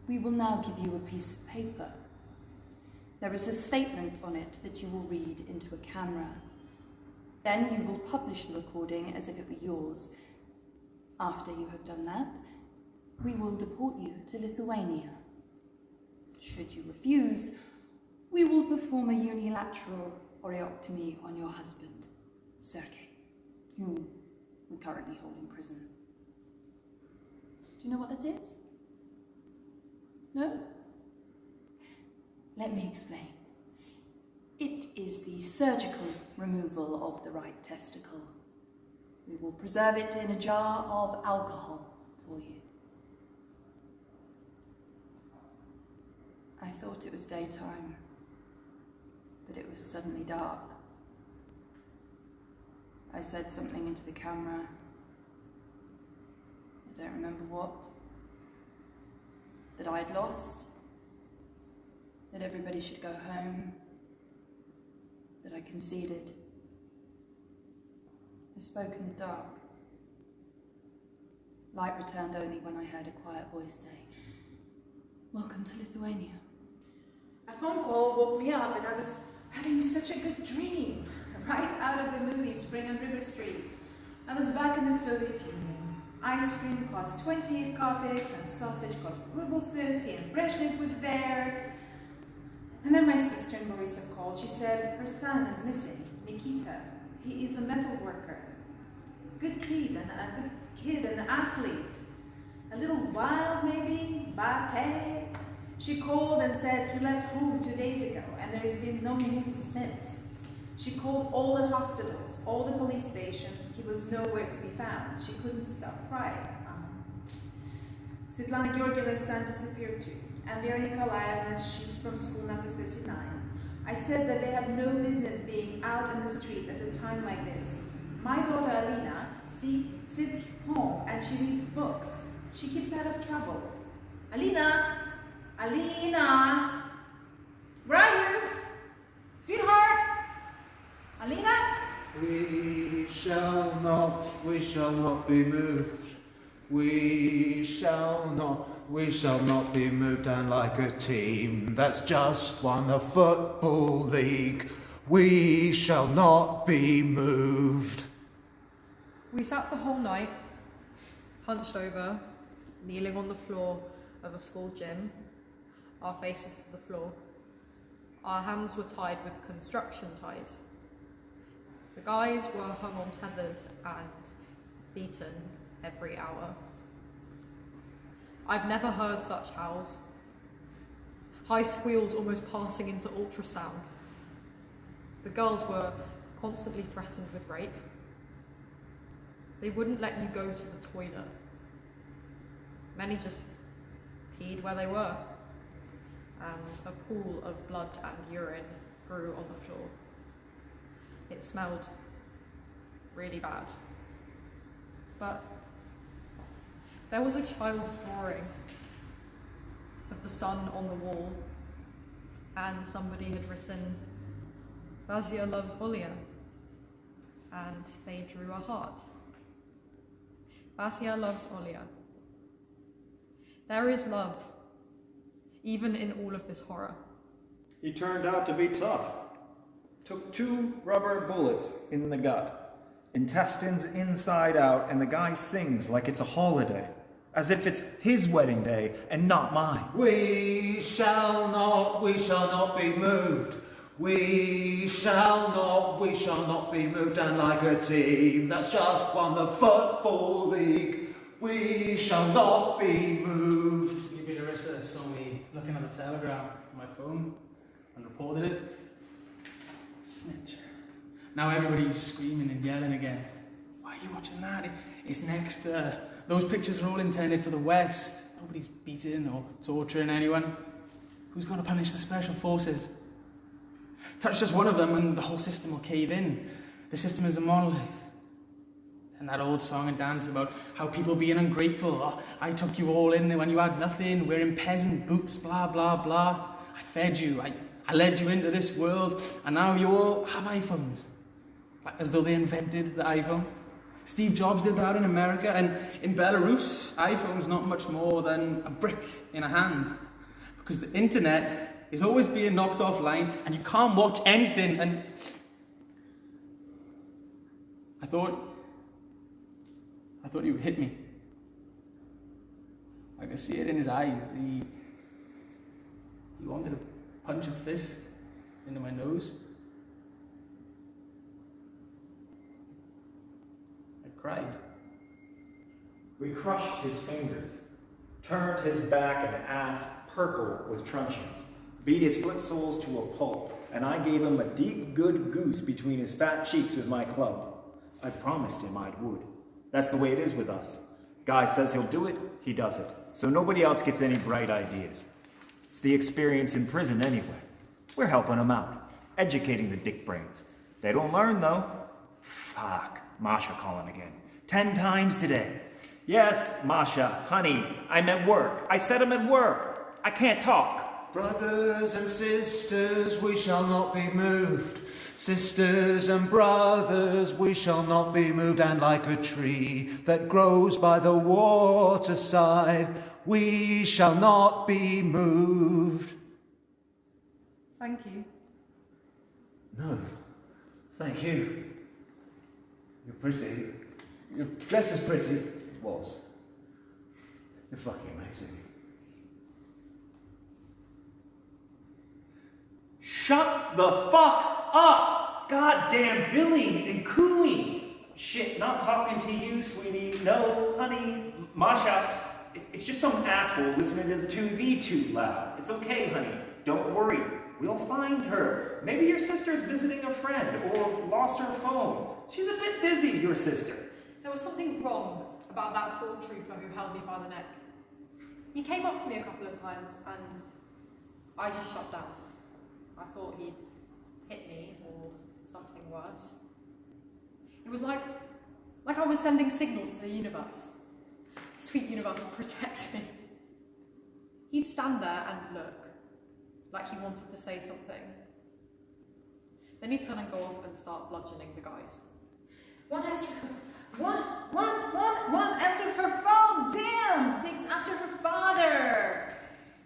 we will now give you a piece of paper. There is a statement on it that you will read into a camera. Then you will publish the recording as if it were yours. After you have done that, we will deport you to Lithuania. Should you refuse, we will perform a unilateral oreoctomy on your husband, Sergei, whom we currently hold in prison. Do you know what that is? No? Let me explain. It is the surgical removal of the right testicle. We will preserve it in a jar of alcohol for you. I thought it was daytime, but it was suddenly dark. I said something into the camera. I don't remember what. That I'd lost. That everybody should go home. That I conceded. I spoke in the dark. Light returned only when I heard a quiet voice say, "Welcome to Lithuania." A phone call woke me up and I was having such a good dream. Right out of the movie Spring on River Street. I was back in the Soviet Union. Ice cream cost 28 kopecks and sausage cost ruble 30 and Brezhnev was there. And then my sister in Borisa called. She said her son is missing, Nikita. He is a metal worker. Good kid and an athlete. A little wild maybe, bate. She called and said he left home 2 days ago and there has been no news since. She called all the hospitals, all the police stations. He was nowhere to be found. She couldn't stop crying. Svetlana Georgievna's son disappeared too. And Vera Nikolaevna, she's from school number 39. I said that they have no business being out in the street at a time like this. My daughter Alina, sits home and she reads books. She keeps out of trouble. Alina! Alina! Where are you? Sweetheart! Alina? We shall not be moved. We shall not be moved down like a team that's just won the Football League. We shall not be moved. We sat the whole night, hunched over, kneeling on the floor of a school gym, our faces to the floor. Our hands were tied with construction ties. The guys were hung on tethers and beaten every hour. I've never heard such howls. High squeals almost passing into ultrasound. The girls were constantly threatened with rape. They wouldn't let you go to the toilet. Many just peed where they were, and a pool of blood and urine grew on the floor. It smelled really bad. But there was a child's drawing of the sun on the wall, and somebody had written, "Basia loves Olia," and they drew a heart. Basia loves Olia. There is love, even in all of this horror. He turned out to be tough. Took 2 rubber bullets in the gut. Intestines inside out, and the guy sings like it's a holiday. As if it's his wedding day and not mine. We shall not be moved. We shall not be moved. And like a team that's just won the Football League, we shall not be moved. Sleepy Larissa saw me looking at the telegram on my phone and reported it. Snitch. Now everybody's screaming and yelling again. Why are you watching that? It's next. Those pictures are all intended for the West. Nobody's beating or torturing anyone. Who's going to punish the special forces? Touch just one of them and the whole system will cave in. The system is a monolith. And that old song and dance about how people being ungrateful. Oh, I took you all in there when you had nothing, wearing peasant boots, blah, blah, blah. I fed you, I led you into this world, and now you all have iPhones. Like as though they invented the iPhone. Steve Jobs did that in America, and in Belarus, iPhone's not much more than a brick in a hand. Because the internet is always being knocked offline, and you can't watch anything, and I thought he would hit me. I could see it in his eyes. He wanted to punch a fist into my nose. I cried. We crushed his fingers, turned his back and ass purple with truncheons, beat his foot soles to a pulp, and I gave him a deep good goose between his fat cheeks with my club. I promised him I would. That's the way it is with us. Guy says he'll do it, he does it. So nobody else gets any bright ideas. It's the experience in prison anyway. We're helping them out, educating the dick brains. They don't learn though. Fuck, Masha calling again. 10 times today. Yes, Masha, honey, I'm at work. I said I'm at work. I can't talk. Brothers and sisters, we shall not be moved. Sisters and brothers, we shall not be moved. And like a tree that grows by the waterside, we shall not be moved. Thank you. No, thank you. You're pretty. You're just as pretty. Was. You're fucking amazing. Shut the fuck up! Goddamn billing and cooing! Shit, not talking to you, sweetie. No, honey. Masha, it's just some asshole listening to the TV too loud. It's okay, honey. Don't worry. We'll find her. Maybe your sister's visiting a friend or lost her phone. She's a bit dizzy, your sister. There was something wrong about that stormtrooper who held me by the neck. He came up to me a couple of times and I just shut down. I thought he'd hit me or something worse. It was like I was sending signals to the universe. Sweet universe, protect me. He'd stand there and look, like he wanted to say something. Then he'd turn and go off and start bludgeoning the guys. One answered her phone. Damn, takes after her father.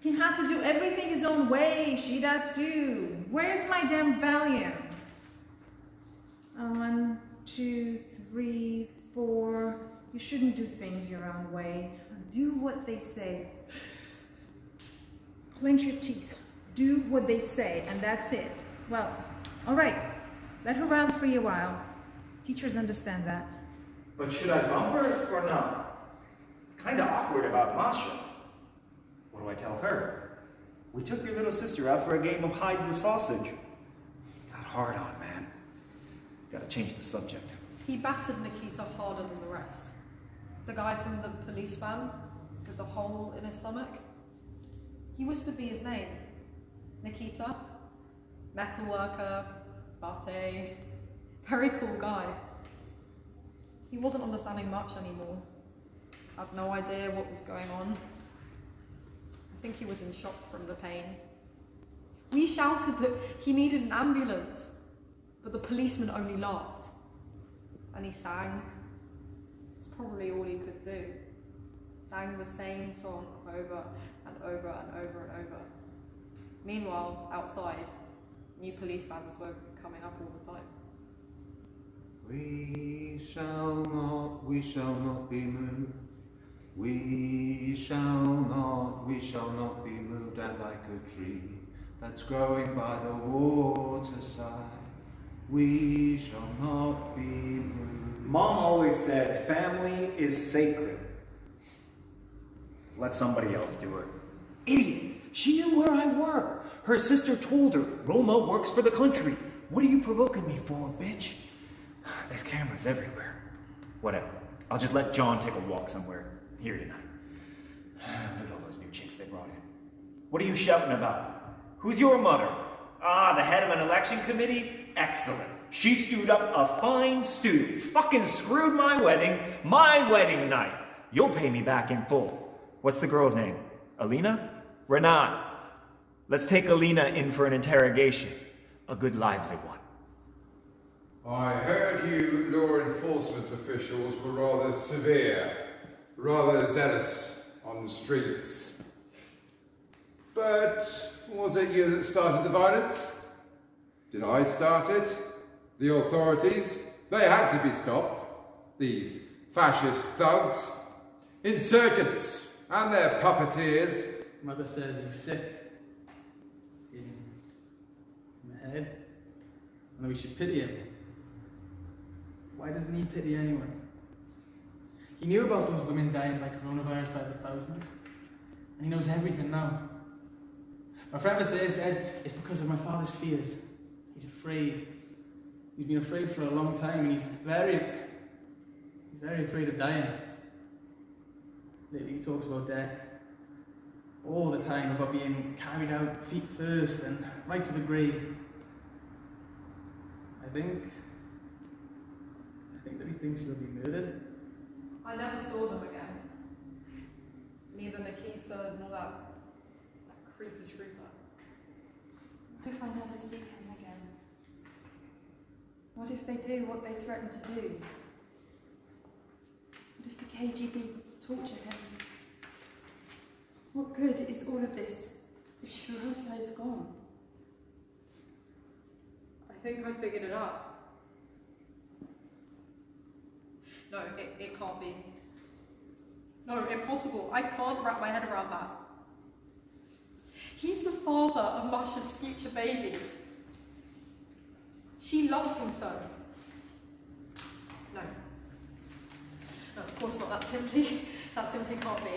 He had to do everything his own way. She does too. Where's my damn Valium? 1, 2, 3, 4. You shouldn't do things your own way. Do what they say. Clench your teeth. Do what they say, and that's it. Well, all right. Let her run for a while. Teachers understand that. But should I bump her or not? Kinda awkward about Masha. What do I tell her? We took your little sister out for a game of hide the sausage. Got hard on, man. Gotta change the subject. He battered Nikita harder than the rest. The guy from the police van with the hole in his stomach. He whispered me his name. Nikita. Metal worker. Bate. Very cool guy. He wasn't understanding much anymore. Had no idea what was going on. I think he was in shock from the pain. We shouted that he needed an ambulance, but the policeman only laughed. And he sang. It's probably all he could do. Sang the same song over and over and over and over. Meanwhile, outside, new police vans were coming up all the time. We shall not be moved. We shall not be moved out like a tree that's growing by the waterside. We shall not be moved. Mom always said family is sacred. Let somebody else do it. Idiot! She knew where I work. Her sister told her, Roma works for the country. What are you provoking me for, bitch? There's cameras everywhere. Whatever. I'll just let John take a walk somewhere here tonight. Look at all those new chicks they brought in. What are you shouting about? Who's your mother? Ah, the head of an election committee? Excellent. She stewed up a fine stew. Fucking screwed my wedding night. You'll pay me back in full. What's the girl's name? Alina? Renat. Let's take Alina in for an interrogation. A good lively one. I heard you law enforcement officials were rather severe, rather zealous on the streets. But was it you that started the violence? Did I start it? The authorities? They had to be stopped. These fascist thugs, insurgents, and their puppeteers. Mother says he's sick. In the head. And that we should pity him. Why doesn't he pity anyone? He knew about those women dying by coronavirus by the thousands. And he knows everything now. My friend Mercedes says it's because of my father's fears. He's afraid. He's been afraid for a long time, and he's very afraid of dying. Lately he talks about death. All the time, about being carried out feet first and right to the grave. I think that he thinks he'll be murdered. I never saw them again. Neither Nikita nor that creepy trooper. What if I never see him again? What if they do what they threatened to do? What if the KGB torture him? What good is all of this if Shirosa is gone? I think I figured it out. No, it can't be. No, impossible. I can't wrap my head around that. He's the father of Masha's future baby. She loves him so. No. No, of course not. That simply can't be.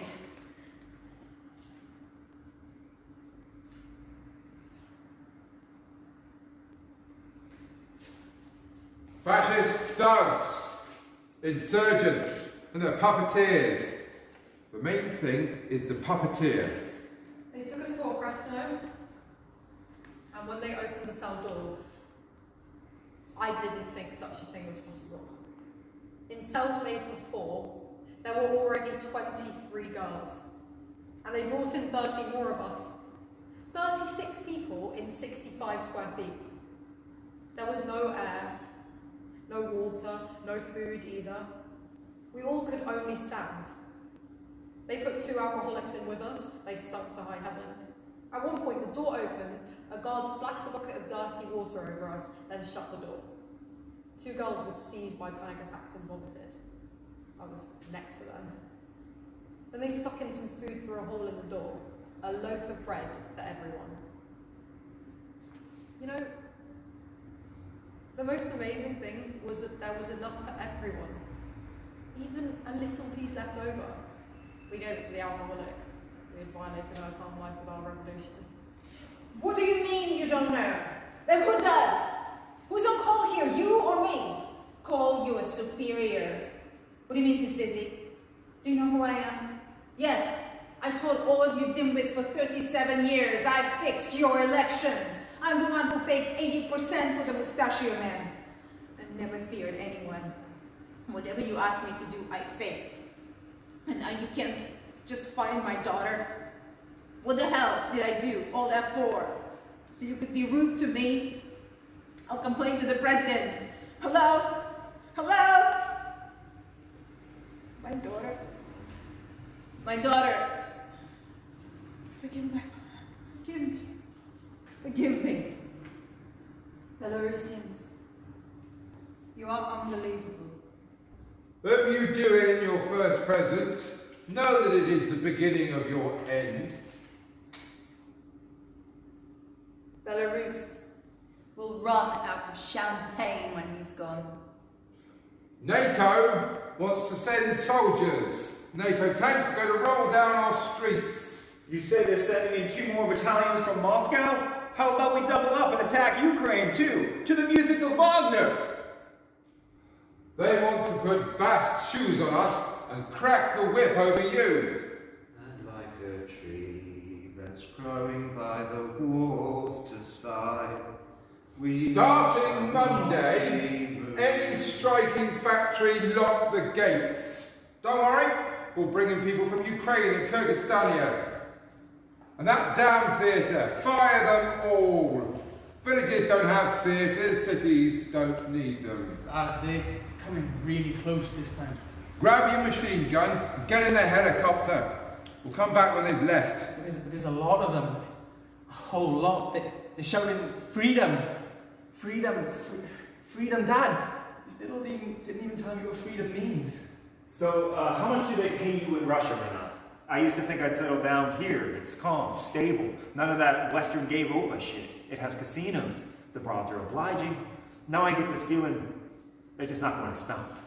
Fascist thugs, insurgents, and their puppeteers. The main thing is the puppeteer. They took us to Crestino, and when they opened the cell door, I didn't think such a thing was possible. In cells made for 4, there were already 23 girls, and they brought in 30 more of us. 36 people in 65 square feet. There was no air, no water, no food either. We all could only stand. They put 2 alcoholics in with us. They stunk to high heaven. At one point, the door opened, a guard splashed a bucket of dirty water over us, then shut the door. 2 girls were seized by panic attacks and vomited. I was next to them. Then they stuck in some food through a hole in the door, a loaf of bread for everyone. You know, the most amazing thing was that there was enough for everyone. Even a little piece left over. We gave it to the alcoholic. We had violated our calm life with our revolution. What do you mean you don't know? Then who does? Who's on call here, you or me? Call you a superior. What do you mean he's busy? Do you know who I am? Yes, I've told all of you dimwits for 37 years. I fixed your elections. I'm the one who faked 80% for the mustachio man. I never feared anyone. Whatever you asked me to do, I faked. And now you can't just find my daughter. What the hell did I do all that for? So you could be rude to me? I'll complain to the president. Hello? Hello? My daughter. My daughter. Forgive me. Forgive me. Belarusians, you are unbelievable. Whatever you do in your first present, know that it is the beginning of your end. Belarus will run out of champagne when he's gone. NATO wants to send soldiers. NATO tanks are going to roll down our streets. You say they're sending in 2 more battalions from Moscow? How about we double up and attack Ukraine too, to the music of Wagner? They want to put bast shoes on us and crack the whip over you. And like a tree that's growing by the waterside, we Starting Monday, any striking factory lock the gates. Don't worry, we'll bring in people from Ukraine and Kyrgyzstania. And that damn theatre, fire them all. Villages don't have theatres, cities don't need them. They're coming really close this time. Grab your machine gun and get in their helicopter. We'll come back when they've left. There's a lot of them. A whole lot. They're shouting, freedom! Freedom! Freedom, Dad! You still didn't even tell me what freedom means. So, how much do they pay you in Russia right now? I used to think I'd settle down here. It's calm, stable. None of that Western gay Europa shit. It has casinos. The broads are obliging. Now I get this feeling they're just not going to stop.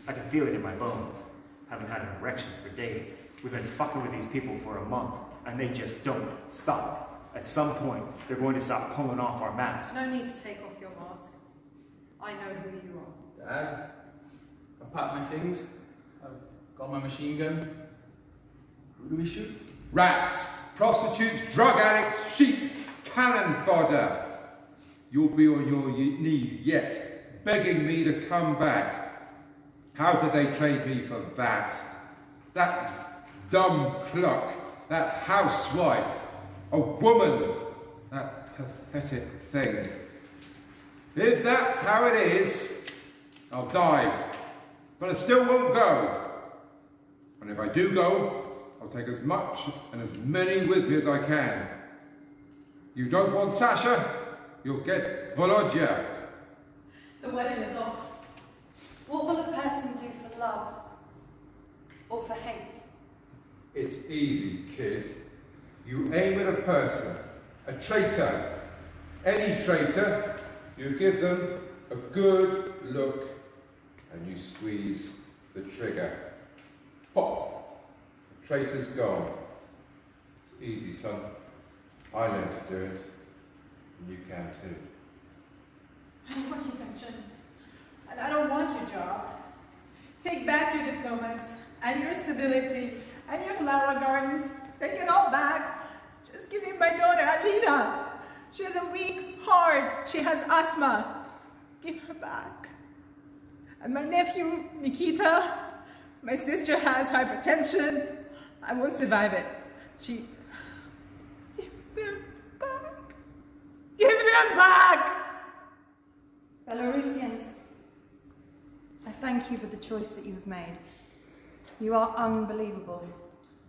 I can feel it in my bones. Haven't had an erection for days. We've been fucking with these people for a month, and they just don't stop. At some point, they're going to stop pulling off our masks. No need to take off your mask. I know who you are. Dad, I've packed my things. I've got my machine gun. Who do we shoot? Rats, prostitutes, drug addicts, sheep, cannon fodder. You'll be on your knees yet, begging me to come back. How did they trade me for that? That dumb cluck, that housewife, a woman, that pathetic thing. If that's how it is, I'll die, but I still won't go. And if I do go, I'll take as much and as many with me as I can. You don't want Sasha, you'll get Volodya. The wedding is off. What will a person do for love? Or for hate? It's easy, kid. You aim at a person, a traitor, any traitor, you give them a good look and you squeeze the trigger. Pop! The traitor's gone. It's easy, son. I learned to do it, and you can too. I don't want your pension. And I don't want your job. Take back your diplomas, and your stability, and your flower gardens. Take it all back. Just give me my daughter, Alina. She has a weak heart. She has asthma. Give her back. And my nephew, Nikita, my sister has hypertension. I won't survive it. Give them back. Give them back! Belarusians, I thank you for the choice that you have made. You are unbelievable.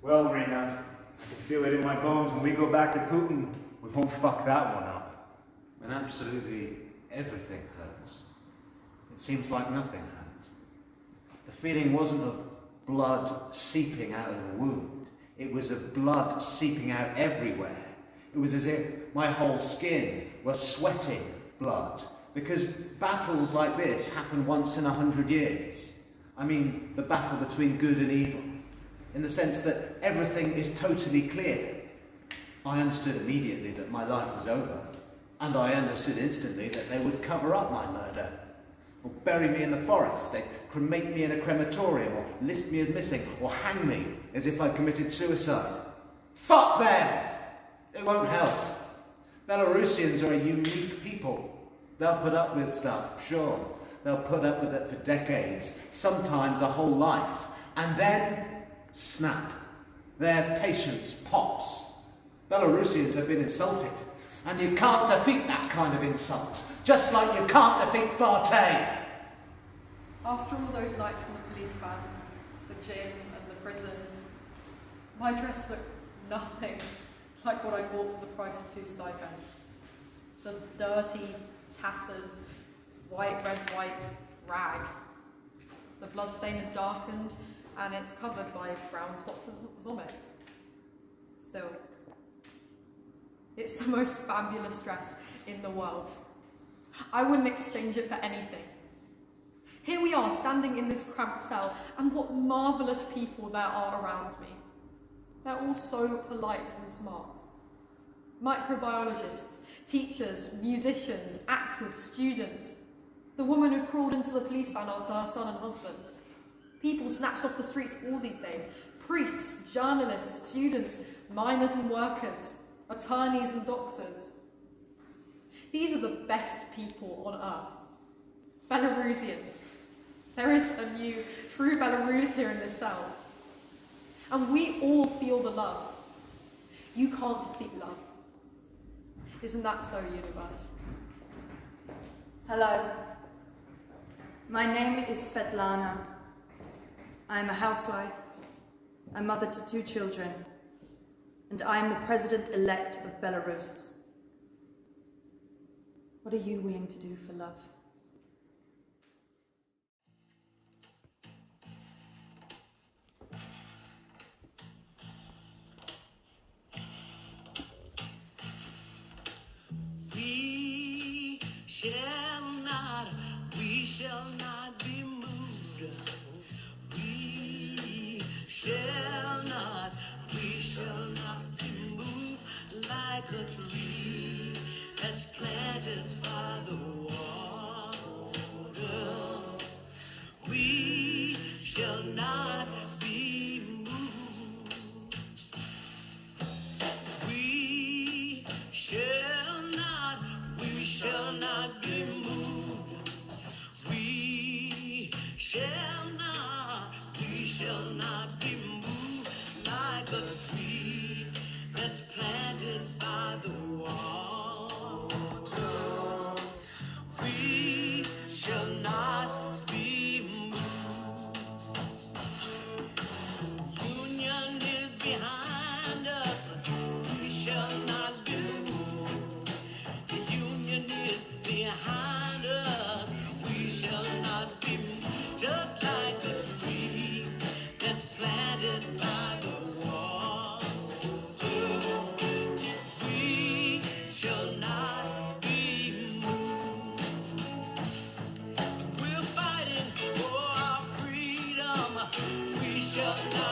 Well, Rena, I can feel it in my bones. When we go back to Putin, we won't fuck that one up. When absolutely everything hurts, it seems like nothing hurts. The feeling wasn't of blood seeping out of a wound. It was of blood seeping out everywhere. It was as if my whole skin was sweating blood. Because battles like this happen once in 100 years. I mean, the battle between good and evil. In the sense that everything is totally clear. I understood immediately that my life was over. And I understood instantly that they would cover up my murder. Or bury me in the forest, they'd cremate me in a crematorium, or list me as missing, or hang me as if I'd committed suicide. Fuck them! It won't help. Belarusians are a unique people. They'll put up with stuff, sure. They'll put up with it for decades, sometimes a whole life. And then, snap. Their patience pops. Belarusians have been insulted. And you can't defeat that kind of insult. Just like you can't defeat Bartet. After all those nights in the police van, the gym and the prison, my dress looked nothing like what I bought for the price of 2 stipends. Some dirty, tattered, red, white rag. The bloodstain had darkened and it's covered by brown spots of vomit. Still, it's the most fabulous dress in the world. I wouldn't exchange it for anything. Here we are, standing in this cramped cell, and what marvellous people there are around me. They're all so polite and smart. Microbiologists, teachers, musicians, actors, students. The woman who crawled into the police van after her son and husband. People snatched off the streets all these days. Priests, journalists, students, miners and workers, attorneys and doctors. These are the best people on earth. Belarusians. There is a new, true Belarus here in this cell. And we all feel the love. You can't defeat love. Isn't that so, universe? Hello. My name is Svetlana. I am a housewife, a mother to 2 children, and I am the president-elect of Belarus. What are you willing to do for love? We shall not be moved. We shall not be moved like a tree that's planted by the water. We shall not be moved. We shall not be moved. We shall not be moved like a tree that's planted by the water. We shall not be moved. Union is behind us. We shall not be moved. The union is behind us. We shall not be moved. Just like a tree that's planted by the water. We shall not be moved. We're fighting for our freedom. We shall not